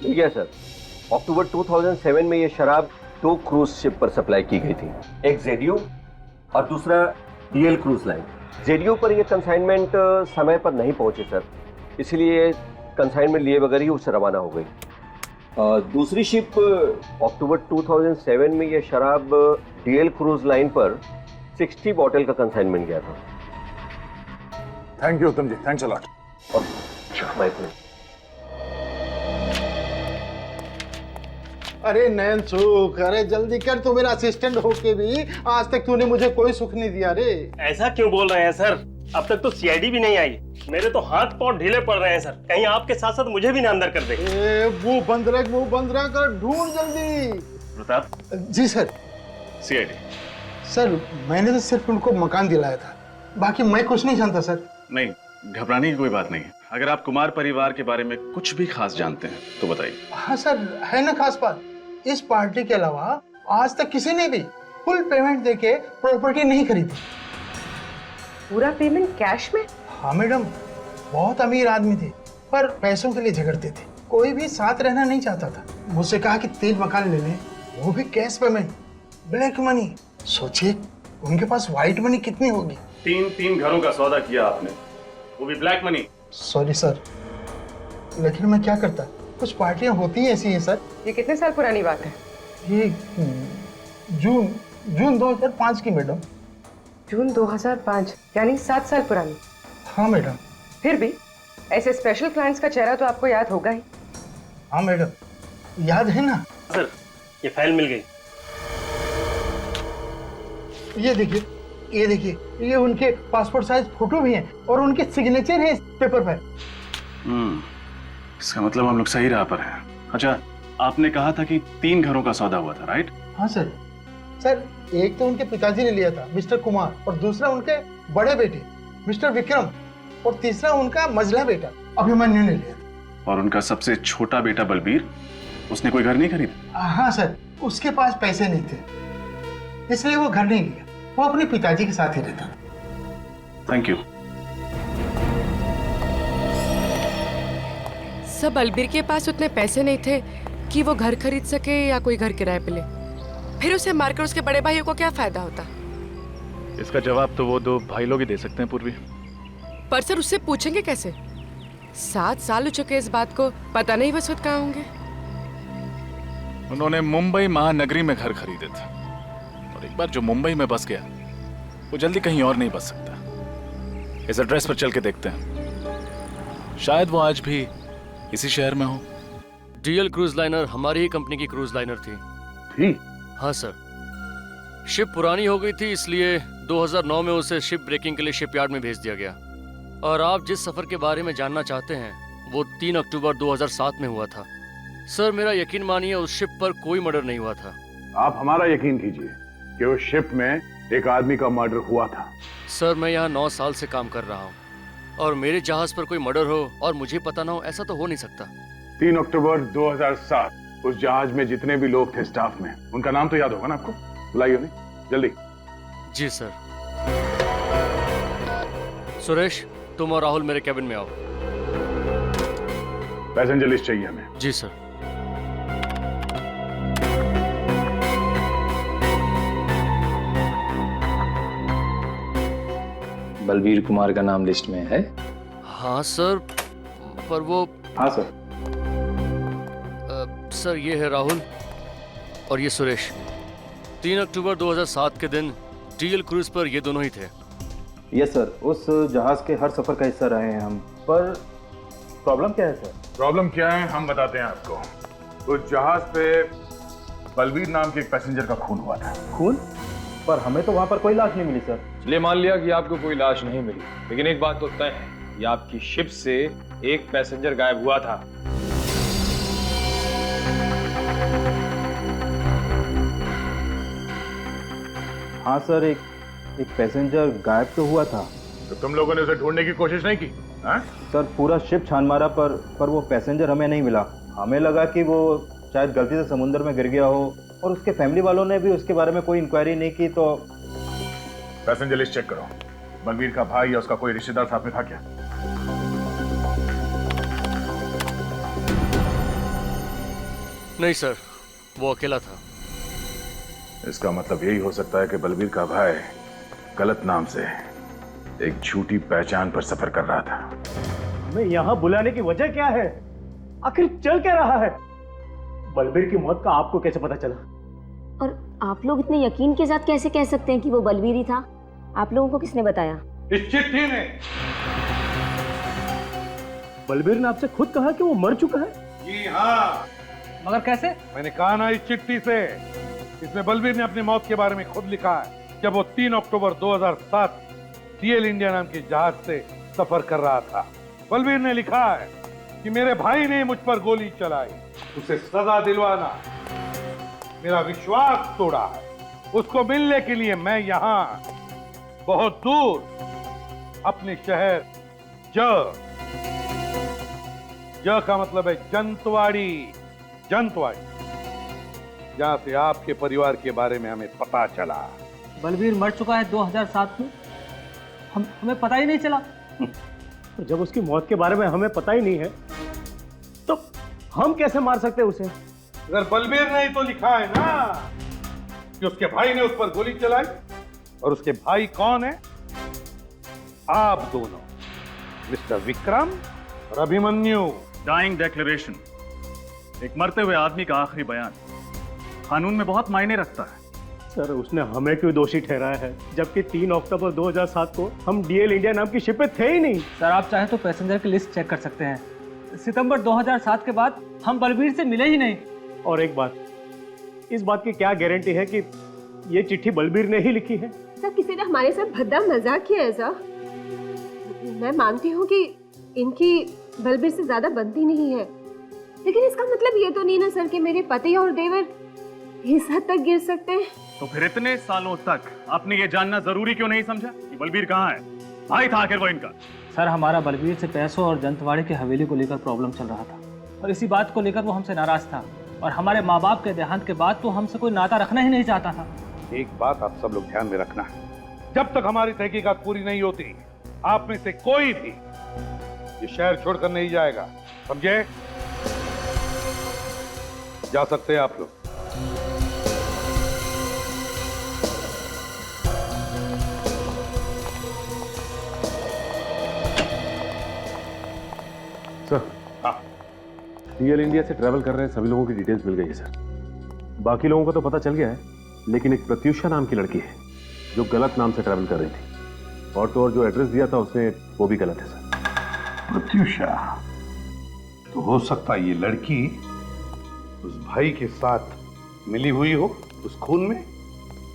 [SPEAKER 14] मिल गया सर। अक्टूबर 2007 में ये शराब 2 क्रूज शिप पर सप्लाई की गई थी, एक जेडियो और दूसरा डीएल क्रूज लाइन। जेडियो पर ये कंसाइनमेंट समय पर नहीं पहुंचे सर, इसलिए कंसाइनमेंट लिए बगैर ही उससे रवाना हो गई। दूसरी शिप अक्टूबर 2007 में ये शराब डीएल क्रूज लाइन पर 60 बॉटल का कंसाइनमेंट गया था।
[SPEAKER 5] Thank you Uttam ji, thanks a lot.
[SPEAKER 14] My pleasure.
[SPEAKER 9] अरे नयन सुख, अरे जल्दी कर, तू मेरा असिस्टेंट होके भी आज तक तूने मुझे कोई सुख नहीं दिया रे।
[SPEAKER 15] ऐसा क्यों बोल रहे हैं सर? अब तक तो सीआईडी भी नहीं आई। मेरे तो हाथ पांव ढीले पड़ रहे हैं सर, कहीं आपके साथ साथ मुझे भी ना अंदर कर दे।
[SPEAKER 9] मुंह बंद रख और ढूंढ जल्दी।
[SPEAKER 11] प्रताप
[SPEAKER 9] जी सर।
[SPEAKER 11] सीआईडी
[SPEAKER 9] सर, मैंने तो सिर्फ उनको मकान दिलाया था, बाकी मैं कुछ नहीं जानता सर।
[SPEAKER 6] नहीं, घबराने की कोई बात नहीं है। अगर आप कुमार परिवार के बारे में कुछ भी खास जानते हैं तो बताइए।
[SPEAKER 9] हाँ सर, है ना खास बात। इस पार्टी के अलावा आज तक किसी ने भी फुल पेमेंट देके प्रॉपर्टी नहीं खरीदी।
[SPEAKER 7] पूरा पेमेंट कैश में?
[SPEAKER 9] हाँ मैडम, बहुत अमीर आदमी थे पर पैसों के लिए झगड़ते थे। कोई भी साथ रहना नहीं चाहता था। मुझसे कहा कि 3 मकान ले लें, वो भी कैश पेमेंट, ब्लैक मनी। सोचिए उनके पास व्हाइट मनी कितनी होगी।
[SPEAKER 11] 3 घरों का सौदा किया आपने, वो भी ब्लैक मनी।
[SPEAKER 9] सॉरी सर, लेकिन मैं क्या करता, कुछ पार्टियां होती हैं ऐसी हैं सर।
[SPEAKER 7] ये कितने साल पुरानी बात है?
[SPEAKER 9] ये जून 2005 की मैडम।
[SPEAKER 7] जून 2005 यानी 7 साल पुरानी।
[SPEAKER 2] हाँ मैडम।
[SPEAKER 7] फिर भी ऐसे स्पेशल क्लाइंट्स का चेहरा तो आपको याद होगा ही।
[SPEAKER 2] हाँ मैडम, याद है ना।
[SPEAKER 15] सर ये फाइल मिल गई।
[SPEAKER 2] ये देखिए, ये देखिए, ये उनके पासपोर्ट साइज फोटो भी हैं और उनके सिग्नेचर हैं इस पेपर पर।
[SPEAKER 6] इसका मतलब हम लोग सही राह पर हैं। अच्छा, आपने कहा था कि 3 घरों का सौदा हुआ था, राइट?
[SPEAKER 2] हाँ सर। सर, एक तो उनके पिताजी ने लिया था, मिस्टर कुमार, और दूसरा उनके बड़े बेटे मिस्टर विक्रम, और तीसरा उनका मझला बेटा अभिमन्यु ने लिया था।
[SPEAKER 6] और उनका सबसे छोटा बेटा बलबीर, उसने कोई घर नहीं खरीदा?
[SPEAKER 2] हाँ सर, उसके पास पैसे नहीं थे, इसलिए वो घर नहीं लिया। वो अपने पिताजी के साथ ही रहता था।
[SPEAKER 6] Thank you.
[SPEAKER 7] सब बलबीर के पास उतने पैसे नहीं थे कि वो घर खरीद सके या कोई घर किराए पे ले। फिर उसे मारकर उसके बड़े भाइयों को क्या फायदा होता?
[SPEAKER 6] इसका जवाब तो वो 2 भाई लोग ही दे सकते हैं पूर्वी।
[SPEAKER 7] पर सर उससे पूछेंगे कैसे? 7 साल हो चुके इस बात को, पता नहीं बस कहाँ होंगे।
[SPEAKER 6] उन्होंने मुंबई महानगरी में घर खरीदे थे, और एक बार जो मुंबई में बस गया वो जल्दी कहीं और नहीं बस सकता। इस एड्रेस पर चल के देखते हैं, शायद वो आज भी इसी शहर में हो।
[SPEAKER 16] डीएल क्रूज लाइनर हमारी ही कंपनी की क्रूज लाइनर थी। हाँ सर, शिप पुरानी हो गई थी, इसलिए 2009 में उसे शिप ब्रेकिंग के लिए शिपयार्ड में भेज दिया गया। और आप जिस सफर के बारे में जानना चाहते हैं वो 3 अक्टूबर 2007 में हुआ था। सर मेरा यकीन मानिए उस शिप पर कोई मर्डर नहीं हुआ था।
[SPEAKER 5] आप हमारा यकीन कीजिए कि उस शिप में एक आदमी का मर्डर हुआ था।
[SPEAKER 16] सर मैं यहाँ 9 साल से काम कर रहा हूँ, और मेरे जहाज पर कोई मर्डर हो और मुझे पता ना हो, ऐसा तो हो नहीं सकता।
[SPEAKER 5] 3 अक्टूबर 2007 उस जहाज में जितने भी लोग थे स्टाफ में, उनका नाम तो याद होगा ना आपको? बुलाइए उन्हें जल्दी।
[SPEAKER 16] जी सर। सुरेश, तुम और राहुल मेरे कैबिन में आओ।
[SPEAKER 5] पैसेंजर लिस्ट चाहिए हमें।
[SPEAKER 16] जी सर।
[SPEAKER 17] बलबीर कुमार का नाम लिस्ट में है?
[SPEAKER 16] हाँ सर, पर वो।
[SPEAKER 17] हाँ सर।
[SPEAKER 16] सर ये है राहुल और ये सुरेश। 3 अक्टूबर 2007 के दिन डीएल क्रूज पर ये दोनों ही थे।
[SPEAKER 2] यस सर, उस जहाज के हर सफर का हिस्सा रहे हैं हम। पर प्रॉब्लम क्या है सर?
[SPEAKER 5] प्रॉब्लम क्या है हम बताते हैं आपको। उस जहाज पे बलबीर नाम के एक पैसेंजर का खून हुआ था।
[SPEAKER 2] खून? पर हमें तो वहां पर कोई लाश नहीं मिली सर।
[SPEAKER 17] चलिए मान लिया कि आपको कोई लाश नहीं मिली, लेकिन एक बात तो तय है कि आपकी शिप से एक पैसेंजर गायब हुआ था।
[SPEAKER 2] हाँ सर, एक पैसेंजर गायब तो हुआ था।
[SPEAKER 5] तो तुम लोगों ने उसे ढूंढने की कोशिश नहीं की? हाँ?
[SPEAKER 2] सर पूरा शिप छान मारा पर वो पैसेंजर हमें नहीं मिला। हमें लगा कि वो शायद गलती से समुद्र में गिर गया हो, और उसके फैमिली वालों ने भी उसके बारे में कोई इंक्वायरी नहीं की। तो
[SPEAKER 5] पैसेंजर लिस्ट चेक करो। बलबीर का भाई या उसका कोई रिश्तेदार साथ में था क्या?
[SPEAKER 16] नहीं सर, वो अकेला था।
[SPEAKER 5] इसका मतलब यही हो सकता है कि बलबीर का भाई गलत नाम से एक झूठी पहचान पर सफर कर रहा था।
[SPEAKER 15] हमें यहाँ बुलाने की वजह क्या है? आखिर चल क्या रहा है? बलबीर की मौत का आपको कैसे पता चला?
[SPEAKER 18] और आप लोग इतने यकीन के साथ कैसे कह सकते हैं कि वो बलबीर ही था? आप लोगों को किसने बताया?
[SPEAKER 8] इस चिट्ठी ने।
[SPEAKER 15] बलबीर ने आपसे खुद कहा कि वो मर चुका है?
[SPEAKER 8] जी हाँ।
[SPEAKER 3] मगर कैसे?
[SPEAKER 8] मैंने कहा ना इस चिट्ठी से। इसमें बलबीर ने अपनी मौत के बारे में खुद लिखा है, जब वो 3 अक्टूबर 2007 डीएल इंडिया नाम के जहाज से सफर कर रहा था। बलबीर ने लिखा है कि मेरे भाई ने मुझ पर गोली चलाई, उसे सजा दिलवाना, मेरा विश्वास तोड़ा है। उसको मिलने के लिए मैं यहाँ बहुत दूर अपने शहर ज का मतलब है जंतवाड़ी, जहां से आपके परिवार के बारे में हमें पता चला।
[SPEAKER 3] बलबीर मर चुका है 2007 में, हमें पता ही नहीं चला।
[SPEAKER 15] तो जब उसकी मौत के बारे में हमें पता ही नहीं है तो हम कैसे मार सकते हैं उसे?
[SPEAKER 8] अगर बलबीर ने ही तो लिखा है ना कि उसके भाई ने उस पर गोली चलाई, और उसके भाई कौन है? आप दोनों, मिस्टर विक्रम और अभिमन्यु।
[SPEAKER 6] डाइंग डिक्लेरेशन, एक मरते हुए आदमी का आखिरी बयान, कानून में बहुत मायने रखता है।
[SPEAKER 15] सर उसने हमें क्यों दोषी ठहराया है, जबकि 3 अक्टूबर 2007 को हम डीएल इंडिया नाम की शिप पे थे ही नहीं।
[SPEAKER 3] सर आप चाहे तो पैसेंजर की लिस्ट चेक कर सकते हैं। सितंबर 2007 के बाद हम बलबीर से मिले ही नहीं।
[SPEAKER 15] और एक बात, इस बात की क्या गारंटी है कि ये चिट्ठी बलबीर ने ही लिखी है?
[SPEAKER 19] सर किसी ने हमारे साथ भद्दा मजाक किया है सर। मैं मानती हूँ कि इनकी बलबीर से ज्यादा बनती नहीं है, लेकिन इसका मतलब ये तो नहीं ना सर कि मेरे पति और देवर इस हद तक गिर सकते हैं।
[SPEAKER 11] तो फिर इतने सालों तक आपने ये जानना जरूरी क्यों नहीं समझा कि बलबीर कहाँ है? भाई था आखिर वो इनका।
[SPEAKER 3] सर हमारा बलबीर से पैसों और जंतवाड़े की हवेली को लेकर प्रॉब्लम चल रहा था, और इसी बात को लेकर वो हमसे नाराज था, और हमारे माँ बाप के देहांत के बाद तो हमसे कोई नाता रखना ही नहीं चाहता था।
[SPEAKER 8] एक बात आप सब लोग ध्यान में रखना है, जब तक हमारी तहकीकात पूरी नहीं होती आप में से कोई भी ये शहर छोड़कर नहीं जाएगा, समझे? जा सकते हैं आप लोग।
[SPEAKER 11] सर हाँ, डीएल इंडिया से ट्रैवल कर रहे हैं सभी लोगों की डिटेल्स मिल गई है सर। बाकी लोगों का तो पता चल गया है, लेकिन एक प्रत्युषा नाम की लड़की है जो गलत नाम से ट्रैवल कर रही थी, और तो और जो एड्रेस दिया था उसने वो भी गलत है सर।
[SPEAKER 8] प्रत्युषा, तो हो सकता है ये लड़की उस भाई के साथ मिली हुई हो उस खून में,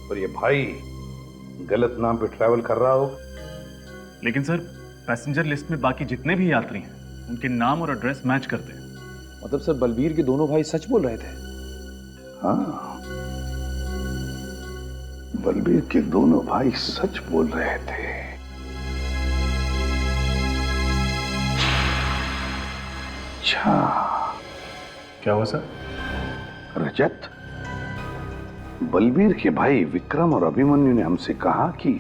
[SPEAKER 8] और ये भाई गलत नाम पे ट्रैवल कर रहा हो।
[SPEAKER 11] लेकिन सर पैसेंजर लिस्ट में बाकी जितने भी यात्री हैं उनके नाम और एड्रेस मैच करते हैं।
[SPEAKER 17] मतलब सर बलबीर के दोनों भाई सच बोल रहे थे?
[SPEAKER 8] हाँ, बलबीर के दोनों भाई सच बोल रहे थे। अच्छा,
[SPEAKER 11] क्या हुआ सर?
[SPEAKER 8] रजत, बलबीर के भाई विक्रम और अभिमन्यु ने हमसे कहा कि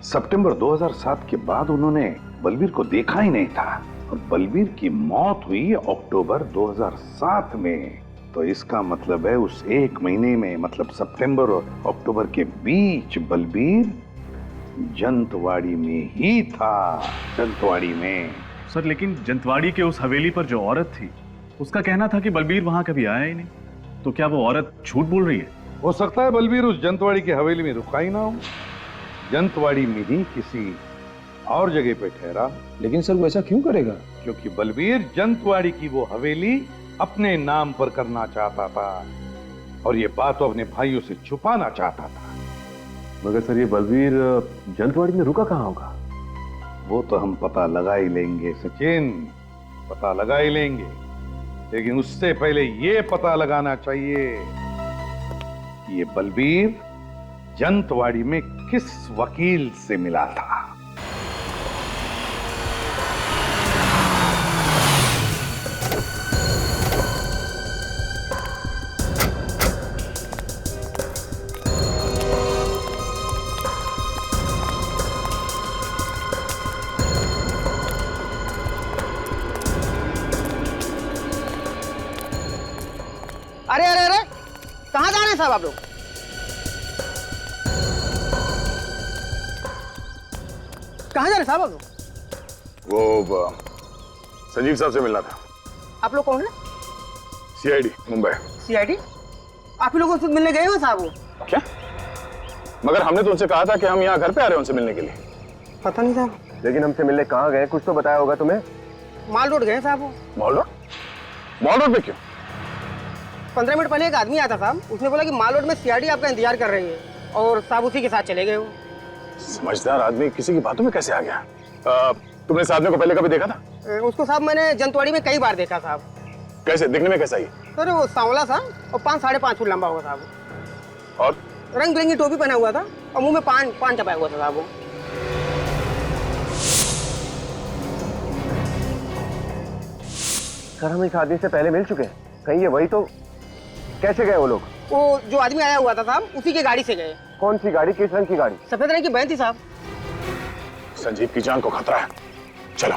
[SPEAKER 8] सितंबर 2007 के बाद उन्होंने बलबीर को देखा ही नहीं था, और बलबीर की मौत हुई अक्टूबर 2007 में। तो इसका मतलब है उस एक महीने में, मतलब सितंबर और अक्टूबर के बीच बलबीर जंतवाड़ी में ही था, जंतवाड़ी में।
[SPEAKER 11] सर लेकिन जंतवाड़ी के उस हवेली पर जो औरत थी उसका कहना था कि बलबीर वहां कभी आया ही नहीं, तो क्या वो औरत झूठ बोल रही है?
[SPEAKER 8] हो सकता है बलबीर उस जंतवाड़ी की हवेली में रुका ही ना हो, जंतवाड़ी में ही किसी और जगह पे ठहरा।
[SPEAKER 17] लेकिन सर वो ऐसा क्यों करेगा?
[SPEAKER 8] क्योंकि बलबीर जंतवाड़ी की वो हवेली अपने नाम पर करना चाहता था, और ये बात तो अपने भाइयों से छुपाना चाहता था।
[SPEAKER 11] मगर सर ये बलबीर जंतवाड़ी में रुका कहाँ होगा?
[SPEAKER 8] वो तो हम पता लगा ही लेंगे सचिन, पता लगा ही लेंगे, लेकिन उससे पहले ये पता लगाना चाहिए कि ये बलबीर जंतवाड़ी में किस वकील से मिला था।
[SPEAKER 9] अरे अरे अरे, कहाँ जा रहे हैं साहब आप लोग? कहाँ जा रहे हैं साहब आप लोग?
[SPEAKER 5] वो संजीव साहब से मिलना था।
[SPEAKER 9] आप लोग कौन है?
[SPEAKER 5] सीआईडी मुंबई।
[SPEAKER 9] सीआईडी? आप ही लोग उनसे मिलने गए हो साहब? वो
[SPEAKER 5] क्या? मगर हमने तो उनसे कहा था कि हम यहाँ घर पे आ रहे हैं उनसे मिलने के लिए।
[SPEAKER 9] पता नहीं साहब।
[SPEAKER 14] लेकिन हमसे मिलने कहाँ गए, कुछ तो बताया होगा तुम्हें।
[SPEAKER 9] माल रोड गए साहब। वो
[SPEAKER 5] मॉल रोड? मॉल रोड पे क्यों?
[SPEAKER 9] 15 मिनट पहले एक आदमी आया था साहब, उसने बोला कि माल रोड में सीआईडी आपका इंतजार कर रही है, और साहब उसी के साथ चले गए। वो
[SPEAKER 5] समझदार आदमी किसी की बातों में कैसे आ गया? तुमने इस आदमी को पहले कभी देखा था?
[SPEAKER 9] उसको साहब मैंने जंतवाड़ी में कई बार देखा साहब।
[SPEAKER 5] कैसे दिखने में कैसा ही?
[SPEAKER 9] सर वो सांवला सा और 5-5.5 फुट लंबा होगा साहब,
[SPEAKER 5] और
[SPEAKER 9] रंग बिरंगी टोपी पहना हुआ था और मुंह में पान चपाया हुआ था साहब। वो
[SPEAKER 14] सर हम इस आदमी से पहले मिल चुके हैं, कहीं ये वही तो? कैसे गए वो लोग?
[SPEAKER 9] वो जो आदमी आया हुआ था साहब उसी की गाड़ी से गए।
[SPEAKER 14] कौन सी गाड़ी, किस रंग की गाड़ी?
[SPEAKER 9] सफेद रंग की वैन थी साहब।
[SPEAKER 5] संजीव की जान को खतरा है, चलो।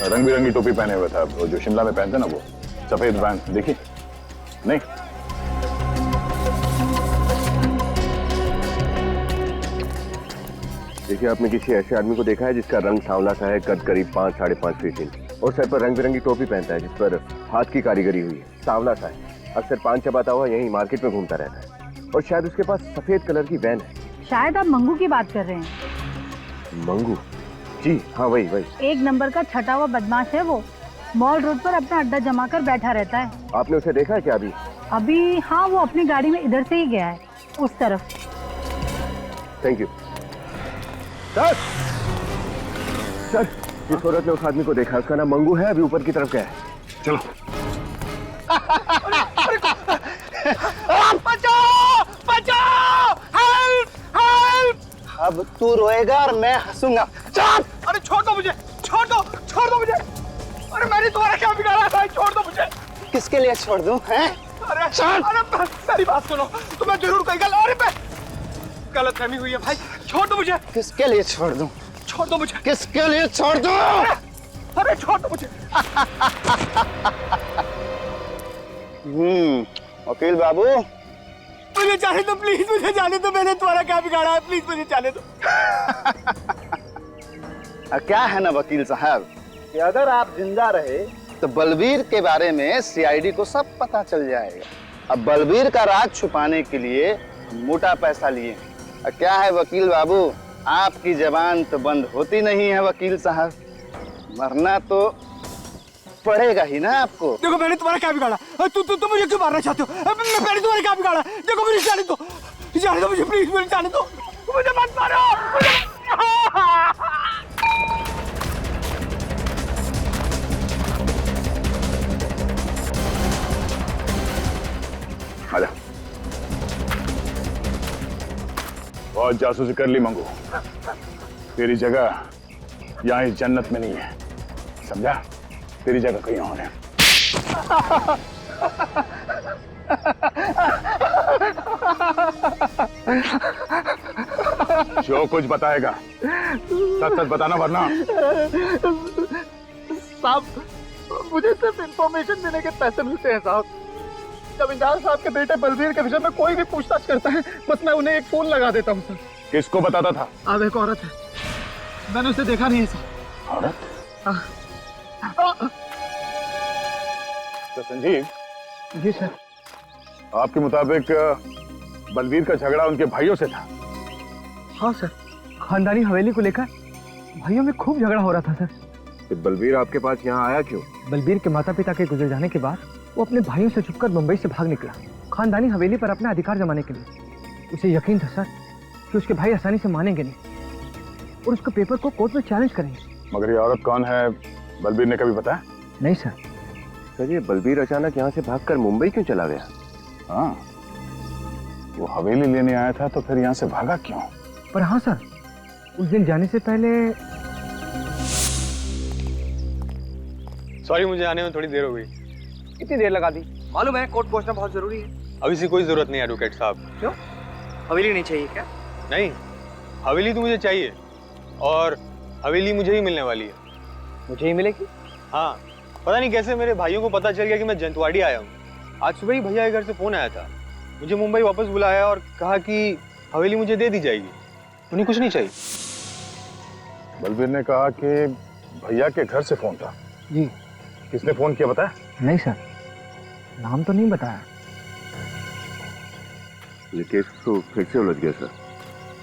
[SPEAKER 5] रंग बिरंगी टोपी पहने हुए था, जो शिमला में पहनते ना, वो सफेद वैन देखी नहीं?
[SPEAKER 14] देखिए, आपने किसी ऐसे आदमी को देखा है जिसका रंग सांवला सा है, कद करीब 5-5.5 फीट इंच, और सर पर रंग बिरंगी टोपी पहनता है जिस पर हाथ की कारीगरी हुई है, सांवला सा है, अक्सर पान चबाता हुआ यही मार्केट में घूमता रहता है?
[SPEAKER 12] और शायद उसके पास सफेद कलर की वैन है।
[SPEAKER 1] शायद आप मंगू की बात कर रहे हैं।
[SPEAKER 12] मंगू? जी हाँ, वही वही।
[SPEAKER 1] 1 नंबर का छटा हुआ बदमाश है वो। मॉल रोड पर अपना अड्डा जमा कर बैठा रहता है।
[SPEAKER 12] आपने उसे देखा है क्या अभी?
[SPEAKER 1] अभी हाँ, वो अपनी गाड़ी में इधर से ही गया है, उस तरफ।
[SPEAKER 12] Thank you sir. सर, जिस औरत ने उस आदमी को देखा उसका नाम मंगू है, अभी ऊपर की तरफ गया है। चलो।
[SPEAKER 2] बचाओ बचाओ, हेल्प हेल्प।
[SPEAKER 9] अब तू रोएगा और मैं हंसूंगा।
[SPEAKER 2] चल, अरे छोड़ दो मुझे, छोड़ दो मुझे। अरे मैंने तुम्हारा क्या बिगाड़ा था, छोड़ दो मुझे।
[SPEAKER 9] किसके लिए छोड़ दूं? हैं?
[SPEAKER 2] अरे मेरी बात सुनो, तुम्हें जरूर कोई गलतफहमी हुई है भाई, छोड़ दो मुझे।
[SPEAKER 9] किसके लिए छोड़ दूं?
[SPEAKER 2] छोड़ दो मुझे।
[SPEAKER 9] किसके लिए छोड़ दूं?
[SPEAKER 2] अरे छोड़ दो मुझे।
[SPEAKER 9] वकील बाबू,
[SPEAKER 2] मुझे जाने दो प्लीज, मुझे जाने दो। मैंने तुम्हारा क्या बिगाड़ा है, प्लीज मुझे जाने दो।
[SPEAKER 9] क्या है ना वकील साहब कि अगर आप जिंदा रहे तो बलबीर के बारे में सीआईडी को सब पता चल जाएगा। अब बलबीर का राज छुपाने के लिए मोटा पैसा लिए। क्या है वकील बाबू, आपकी जबान तो बंद होती नहीं है वकील साहब, मरना तो पड़ेगा ही ना आपको।
[SPEAKER 2] देखो मैंने तुम्हारा क्या बिगाड़ा, तू मुझे क्यों मारना चाहते हो? मैंने तुम्हारा क्या बिगाड़ा? देखो मुझे जाने दो मुझे, प्लीज मुझे जाने दो, मुझे मत मारो।
[SPEAKER 5] आजा। बहुत जासूसी कर ली मंगू, तेरी जगह यहाँ इस जन्नत में नहीं है, समझा? तेरी जगह कहीं और है। जो कुछ बताएगा सच सच बताना, वरना।
[SPEAKER 9] साहब, मुझे सिर्फ इंफॉर्मेशन देने के पैसे मिलते हैं साहब। जमींदार साहब के बेटे बलबीर के विषय में कोई भी पूछताछ करता है, बस मैं उन्हें एक फोन लगा देता हूँ सर।
[SPEAKER 5] किसको बताता था?
[SPEAKER 9] अब एक औरत है, मैंने उसे देखा नहीं है सर।
[SPEAKER 5] औरत? तो संजीव
[SPEAKER 9] जी सर,
[SPEAKER 5] आपके मुताबिक बलबीर का झगड़ा उनके भाइयों से था?
[SPEAKER 9] हाँ सर, खानदानी हवेली को लेकर भाइयों में खूब झगड़ा हो रहा था सर।
[SPEAKER 12] तो बलबीर आपके पास यहाँ आया क्यों?
[SPEAKER 9] बलबीर के माता पिता के गुजर जाने के बाद वो अपने भाइयों से छुपकर मुंबई से भाग निकला, खानदानी हवेली पर अपना अधिकार जमाने के लिए। उसे यकीन था सर कि उसके भाई आसानी से मानेंगे नहीं और उसके पेपर को कोर्ट में चैलेंज करेंगे।
[SPEAKER 5] मगर ये औरत कौन है, बलबीर ने कभी बताया?
[SPEAKER 9] नहीं सर।
[SPEAKER 12] सर, ये बलबीर अचानक यहाँ से भागकर मुंबई क्यों चला गया?
[SPEAKER 5] हाँ, वो हवेली लेने आया था तो फिर यहाँ से भागा क्यों?
[SPEAKER 9] पर हाँ सर, उस दिन जाने से पहले।
[SPEAKER 17] सॉरी, मुझे आने में थोड़ी देर हो गई।
[SPEAKER 2] कितनी देर लगा दी? मालूम है कोर्ट पहुंचना बहुत जरूरी है।
[SPEAKER 17] अभी से कोई जरूरत नहीं है एडवोकेट साहब।
[SPEAKER 2] क्यों? हवेली नहीं चाहिए क्या?
[SPEAKER 17] नहीं, हवेली तो मुझे चाहिए और हवेली मुझे ही मिलने वाली है।
[SPEAKER 2] मुझे ही मिलेगी?
[SPEAKER 17] हाँ, पता नहीं कैसे मेरे भाइयों को पता चल गया कि मैं जंतवाड़ी आया हूँ। आज सुबह ही भैया के घर से फोन आया था, मुझे मुंबई वापस बुलाया और कहा कि हवेली मुझे दे दी जाएगी, उन्हें कुछ नहीं चाहिए।
[SPEAKER 5] बलबीर ने कहा कि भैया के घर से फोन था।
[SPEAKER 9] जी।
[SPEAKER 5] किसने फोन किया बताया?
[SPEAKER 9] नहीं सर, नाम तो नहीं बताया।
[SPEAKER 12] ये केस तो फिर से उलझ गया सर।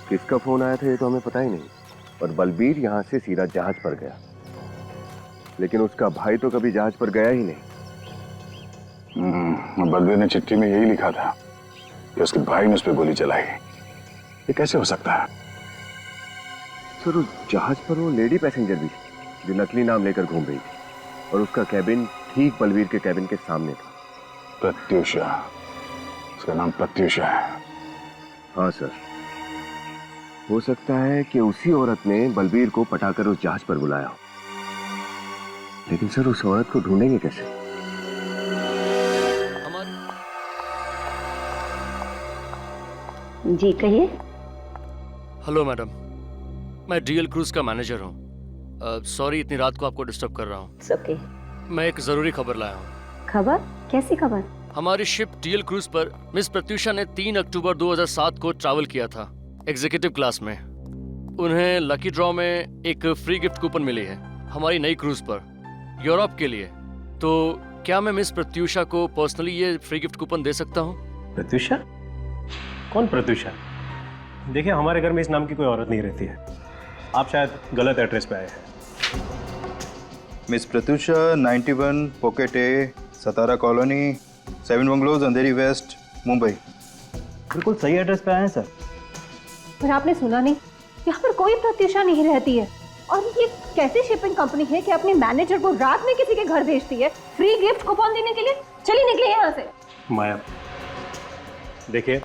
[SPEAKER 12] किसका फोन आया था ये तो हमें पता ही नहीं, और बलबीर यहाँ से सीधा जहाज पर गया, लेकिन उसका भाई तो कभी जहाज पर गया ही नहीं।
[SPEAKER 5] बलबीर ने चिट्ठी में यही लिखा था कि उसके भाई ने उस पर गोली चलाई। ये कैसे हो सकता है?
[SPEAKER 12] सर, उस जहाज पर वो लेडी पैसेंजर भी जो नकली नाम लेकर घूम रही थी, और उसका कैबिन ठीक बलबीर के कैबिन के सामने था।
[SPEAKER 5] प्रत्यूषा, उसका नाम प्रत्यूषा है।
[SPEAKER 12] हाँ सर, हो सकता है कि उसी औरत ने बलबीर को पटाकर उस जहाज पर बुलाया, लेकिन सर उस औरत को ढूंढेंगे कैसे?
[SPEAKER 18] जी कहिए।
[SPEAKER 16] हेलो मैडम, मैं डीएल क्रूज का मैनेजर हूँ। सॉरी इतनी रात को आपको डिस्टर्ब कर रहा हूँ।
[SPEAKER 18] ओके।
[SPEAKER 16] मैं एक जरूरी खबर लाया हूँ।
[SPEAKER 18] खबर? कैसी खबर?
[SPEAKER 16] हमारी शिप डीएल क्रूज पर मिस प्रत्यूषा ने 3 अक्टूबर 2007 को ट्रैवल किया था एग्जीक्यूटिव क्लास में। उन्हें लकी ड्रॉ में एक फ्री गिफ्ट कूपन मिली है हमारी नई क्रूज पर यूरोप के लिए। तो क्या मैं मिस प्रत्यूषा को पर्सनली ये फ्री गिफ्ट कूपन दे सकता हूँ?
[SPEAKER 2] प्रत्यूषा?
[SPEAKER 15] कौन प्रत्युषा? देखिए, हमारे घर में इस नाम की कोई औरत नहीं रहती है। आप शायद गलत एड्रेस पे आए हैं।
[SPEAKER 20] मिस प्रत्युषा, 91 पॉकेट ए, सतारा कॉलोनी, 7 बंगलोज, अंधेरी वेस्ट, मुंबई।
[SPEAKER 2] बिल्कुल सही एड्रेस पे आए हैं सर।
[SPEAKER 19] पर आपने सुना नहीं, यहाँ पर कोई प्रत्युषा नहीं रहती है। और ये कैसी शिपिंग कंपनी है कि अपने मैनेजर को रात में किसी के घर भेजती है फ्री गिफ्ट कूपन देने के लिए? चलिए निकले यहाँ से।
[SPEAKER 15] माया, देखिए,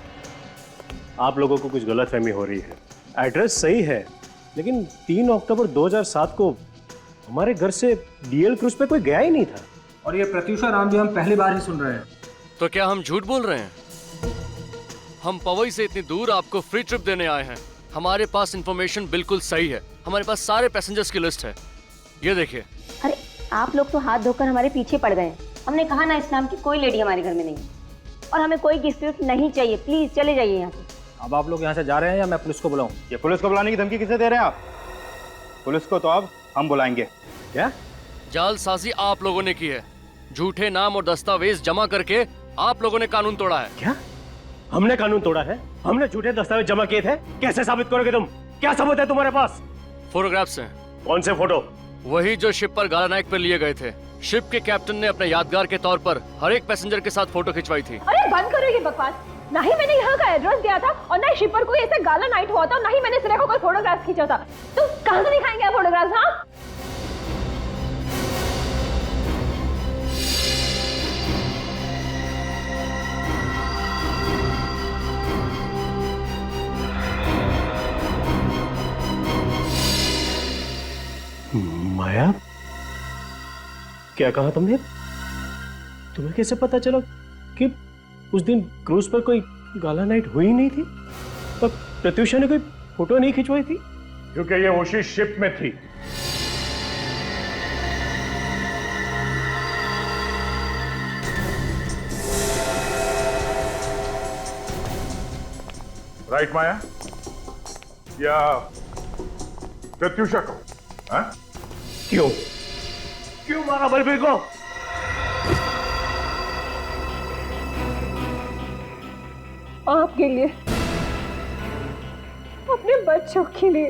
[SPEAKER 15] आप लोगों को कुछ गलतफहमी हो रही है। एड्रेस सही है, लेकिन 3 अक्टूबर 2007 को हमारे घर से डीएल क्रूज पे कोई गया ही नहीं था।
[SPEAKER 3] और ये प्रत्युषा नाम भी हम पहली बार ही सुन रहे हैं।
[SPEAKER 16] तो क्या हम झूठ बोल रहे हैं? हम पवई से इतनी दूर आपको फ्री ट्रिप देने आए हैं। हमारे पास इंफॉर्मेशन बिल्कुल सही है। हमारे पास सारे पैसेंजर्स की लिस्ट है, ये देखिए।
[SPEAKER 18] अरे आप लोग तो हाथ धोकर हमारे पीछे पड़ गए हैं। हमने कहा ना, इस नाम की कोई लेडी हमारे घर में नहीं है और हमें कोई गिफ्ट नहीं चाहिए। प्लीज चले जाइए यहाँ से।
[SPEAKER 3] अब आप लोग यहाँ से जा रहे हैं या मैं पुलिस को बुलाऊं?
[SPEAKER 20] ये पुलिस को बुलाने की धमकी किसे दे रहे हैं आप? पुलिस को तो अब हम बुलाएंगे।
[SPEAKER 15] क्या
[SPEAKER 16] जालसाजी आप लोगों ने की है? झूठे नाम और दस्तावेज जमा करके आप लोगों ने कानून तोड़ा है।
[SPEAKER 15] क्या हमने कानून तोड़ा है? हमने झूठे दस्तावेज जमा किए थे? कैसे साबित करोगे तुम? क्या सबूत है तुम्हारे पास?
[SPEAKER 16] फोटोग्राफ्स हैं।
[SPEAKER 15] कौन से फोटो?
[SPEAKER 16] वही जो शिप पर गाला नाइक पर लिए गए थे। शिप के कैप्टन ने अपने यादगार के तौर पर हर एक पैसेंजर के साथ फोटो खिंचवाई थी।
[SPEAKER 19] अरे बंद करो ये बकवास। ना ही मैंने यहाँ का एड्रेस दिया था और ना ही शिप पर कोई ऐसे गाला नाइट हुआ था, और ना ही मैंने सिरे को कोई फोटोग्राफ खींचा था। तो कहाँ से दिखाएंगे आप फोटोग्राफ? हाँ,
[SPEAKER 15] माया, क्या कहा तुमने? तुम्हें कैसे पता चला कि उस दिन क्रूज पर कोई गाला नाइट हुई नहीं थी और प्रत्युषा ने कोई फोटो नहीं खिंचवाई थी?
[SPEAKER 5] क्योंकि ये उसी शिप में थी। राइट माया? या प्रत्युषा को? हाँ?
[SPEAKER 15] क्यों मारा बलबीर को?
[SPEAKER 19] आपके लिए, अपने बच्चों के लिए।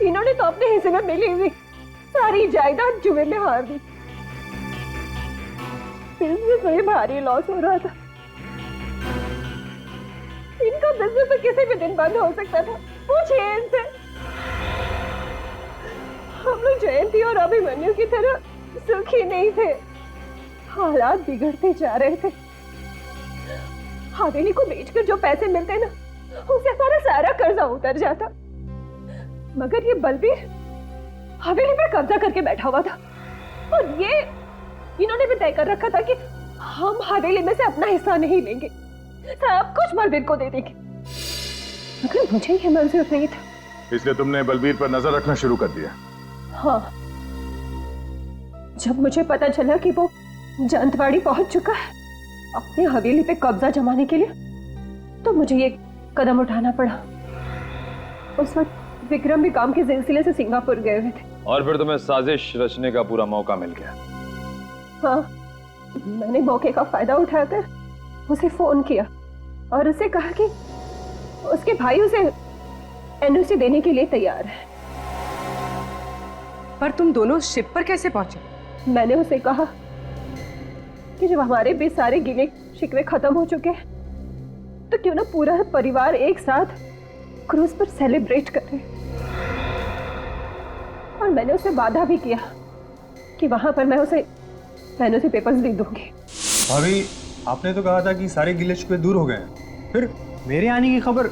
[SPEAKER 19] इन्होंने तो अपने हिस्से में मिली हुई सारी जायदाद जुए में हार दी। बिजनेस में भारी लॉस हो रहा था। इनका बिजनेस तो किसी भी दिन बंद हो सकता था। पूछिए इनसे। हम लोग जयंती और अभिमन्यु की तरह सुखी नहीं थे। हालात बिगड़ते जा रहे थे। हवेली को बेचकर जो पैसे मिलते ना, उससे हमारा सारा कर्जा उतर जाता। मगर ये बलबीर हवेली पे कब्जा करके बैठा हुआ था और ये इन्होंने भी तय कर रखा था कि हम हवेली में से अपना हिस्सा नहीं लेंगे, सब कुछ बलबीर को दे देंगे। मगर मुझे ये मंजूर नहीं था।
[SPEAKER 5] इसलिए तुमने बलबीर पर नजर रखना शुरू कर दिया?
[SPEAKER 19] हाँ, जब मुझे पता चला कि वो जंतवाड़ी पहुंच चुका है अपने हवेली पे कब्जा जमाने के लिए, तो मुझे ये कदम उठाना पड़ा। उस वक्त विक्रम भी काम के सिलसिले से सिंगापुर गए हुए थे।
[SPEAKER 21] और फिर तुम्हें साजिश रचने का पूरा मौका मिल गया।
[SPEAKER 19] हाँ, मैंने मौके का फायदा उठाकर उसे फोन किया और उसे कहा कि उसके भाई उसे एनओसी देने के लिए तैयार है।
[SPEAKER 7] पर तुम दोनों शिप पर कैसे पहुंचे?
[SPEAKER 19] मैंने उसे कहा कि जब हमारे भी सारे गिले शिकवे खत्म हो चुके हैं, तो क्यों ना पूरा परिवार एक साथ क्रूज पर सेलिब्रेट करे। और मैंने उसे वादा भी किया कि वहां पर मैं उसे एनओसी पेपर्स दे दूंगी।
[SPEAKER 17] भाभी, आपने तो कहा था कि सारे गिले शिकवे दूर हो गए हैं, फिर मेरे आने की खबर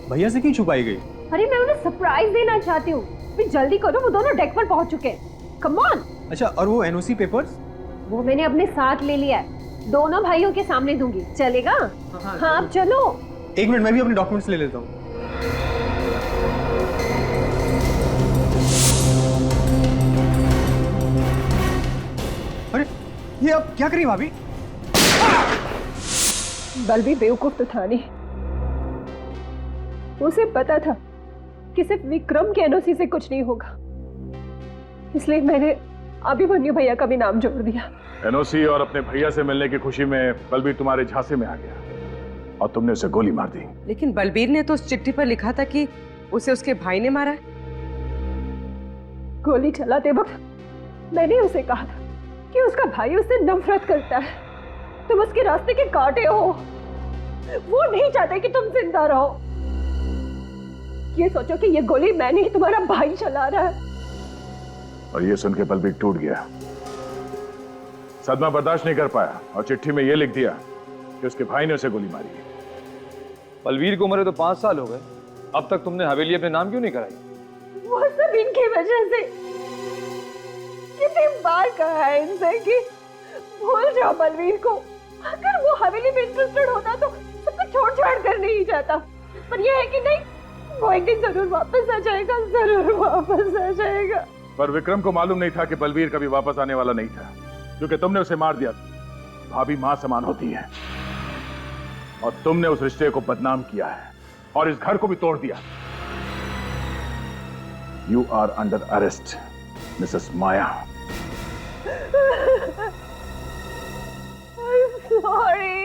[SPEAKER 17] भैया से क्यों छुपाई गई?
[SPEAKER 19] अरे मैं उन्हें सरप्राइज देना चाहती हूँ। जल्दी करो, वो दोनों डेक पर पहुंच चुके हैं। Come on.
[SPEAKER 17] अच्छा, और वो एनओसी पेपर्स?
[SPEAKER 19] वो मैंने अपने साथ ले लिया है, दोनों भाइयों के सामने दूंगी। चलेगा? हाँ, आप चलो।
[SPEAKER 17] एक मिनट, मैं भी अपने डॉक्यूमेंट्स ले लेता हूँ। अरे ये आप क्या करी भाभी?
[SPEAKER 19] बलबीर बेवकूफ तो था नहीं। उसे पता था कि सिर्फ विक्रम के एनओसी से कुछ नहीं होगा, इसलिए मैंने अभिमन्यु भैया का भी नाम जोड़ दिया।
[SPEAKER 5] एनओसी और अपने भैया से मिलने की खुशी में बलबीर तुम्हारे झांसे में आ गया।
[SPEAKER 11] और तुमने उसे गोली मार दी।
[SPEAKER 7] लेकिन बलबीर ने तो उस चिट्ठी पर लिखा था कि उसे उसके भाई ने मारा है।
[SPEAKER 10] गोली चलाते वक्त मैंने उसे कहा था कि उसका भाई उससे नफरत करता है, तुम उसके रास्ते के कांटे हो, वो नहीं चाहते कि तुम जिंदा रहो। ये सोचो कि ये गोली मैं नहीं तुम्हारा भाई चला रहा है।
[SPEAKER 11] और ये सुन के बलबीर टूट गया, सदमा बर्दाश्त नहीं कर पाया और चिट्ठी में ये लिख दिया कि उसके भाई ने उसे गोली मारी है।
[SPEAKER 21] बलवीर को मरे तो 5 साल हो गए, अब तक तुमने हवेली अपने नाम क्यों नहीं कराई?
[SPEAKER 10] वो सब इनकी वजह से। कितनी बार कहा है इनसे कि भूल जाओ बलवीर को। अगर वो हवेली में इंटरेस्टेड होता तो सबको छोड़ कर नहीं जाता, पर ये है कि नहीं, वो एक दिन जरूर वापस आ जाएगा, जरूर वापस आ जाएगा।
[SPEAKER 11] पर विक्रम को मालूम नहीं था कि बलवीर कभी वापस आने वाला नहीं था, क्योंकि तुमने उसे मार दिया। भाभी मां समान होती है और तुमने उस रिश्ते को बदनाम किया है और इस घर को भी तोड़ दिया। You are under arrest Mrs Maya.
[SPEAKER 10] I'm sorry.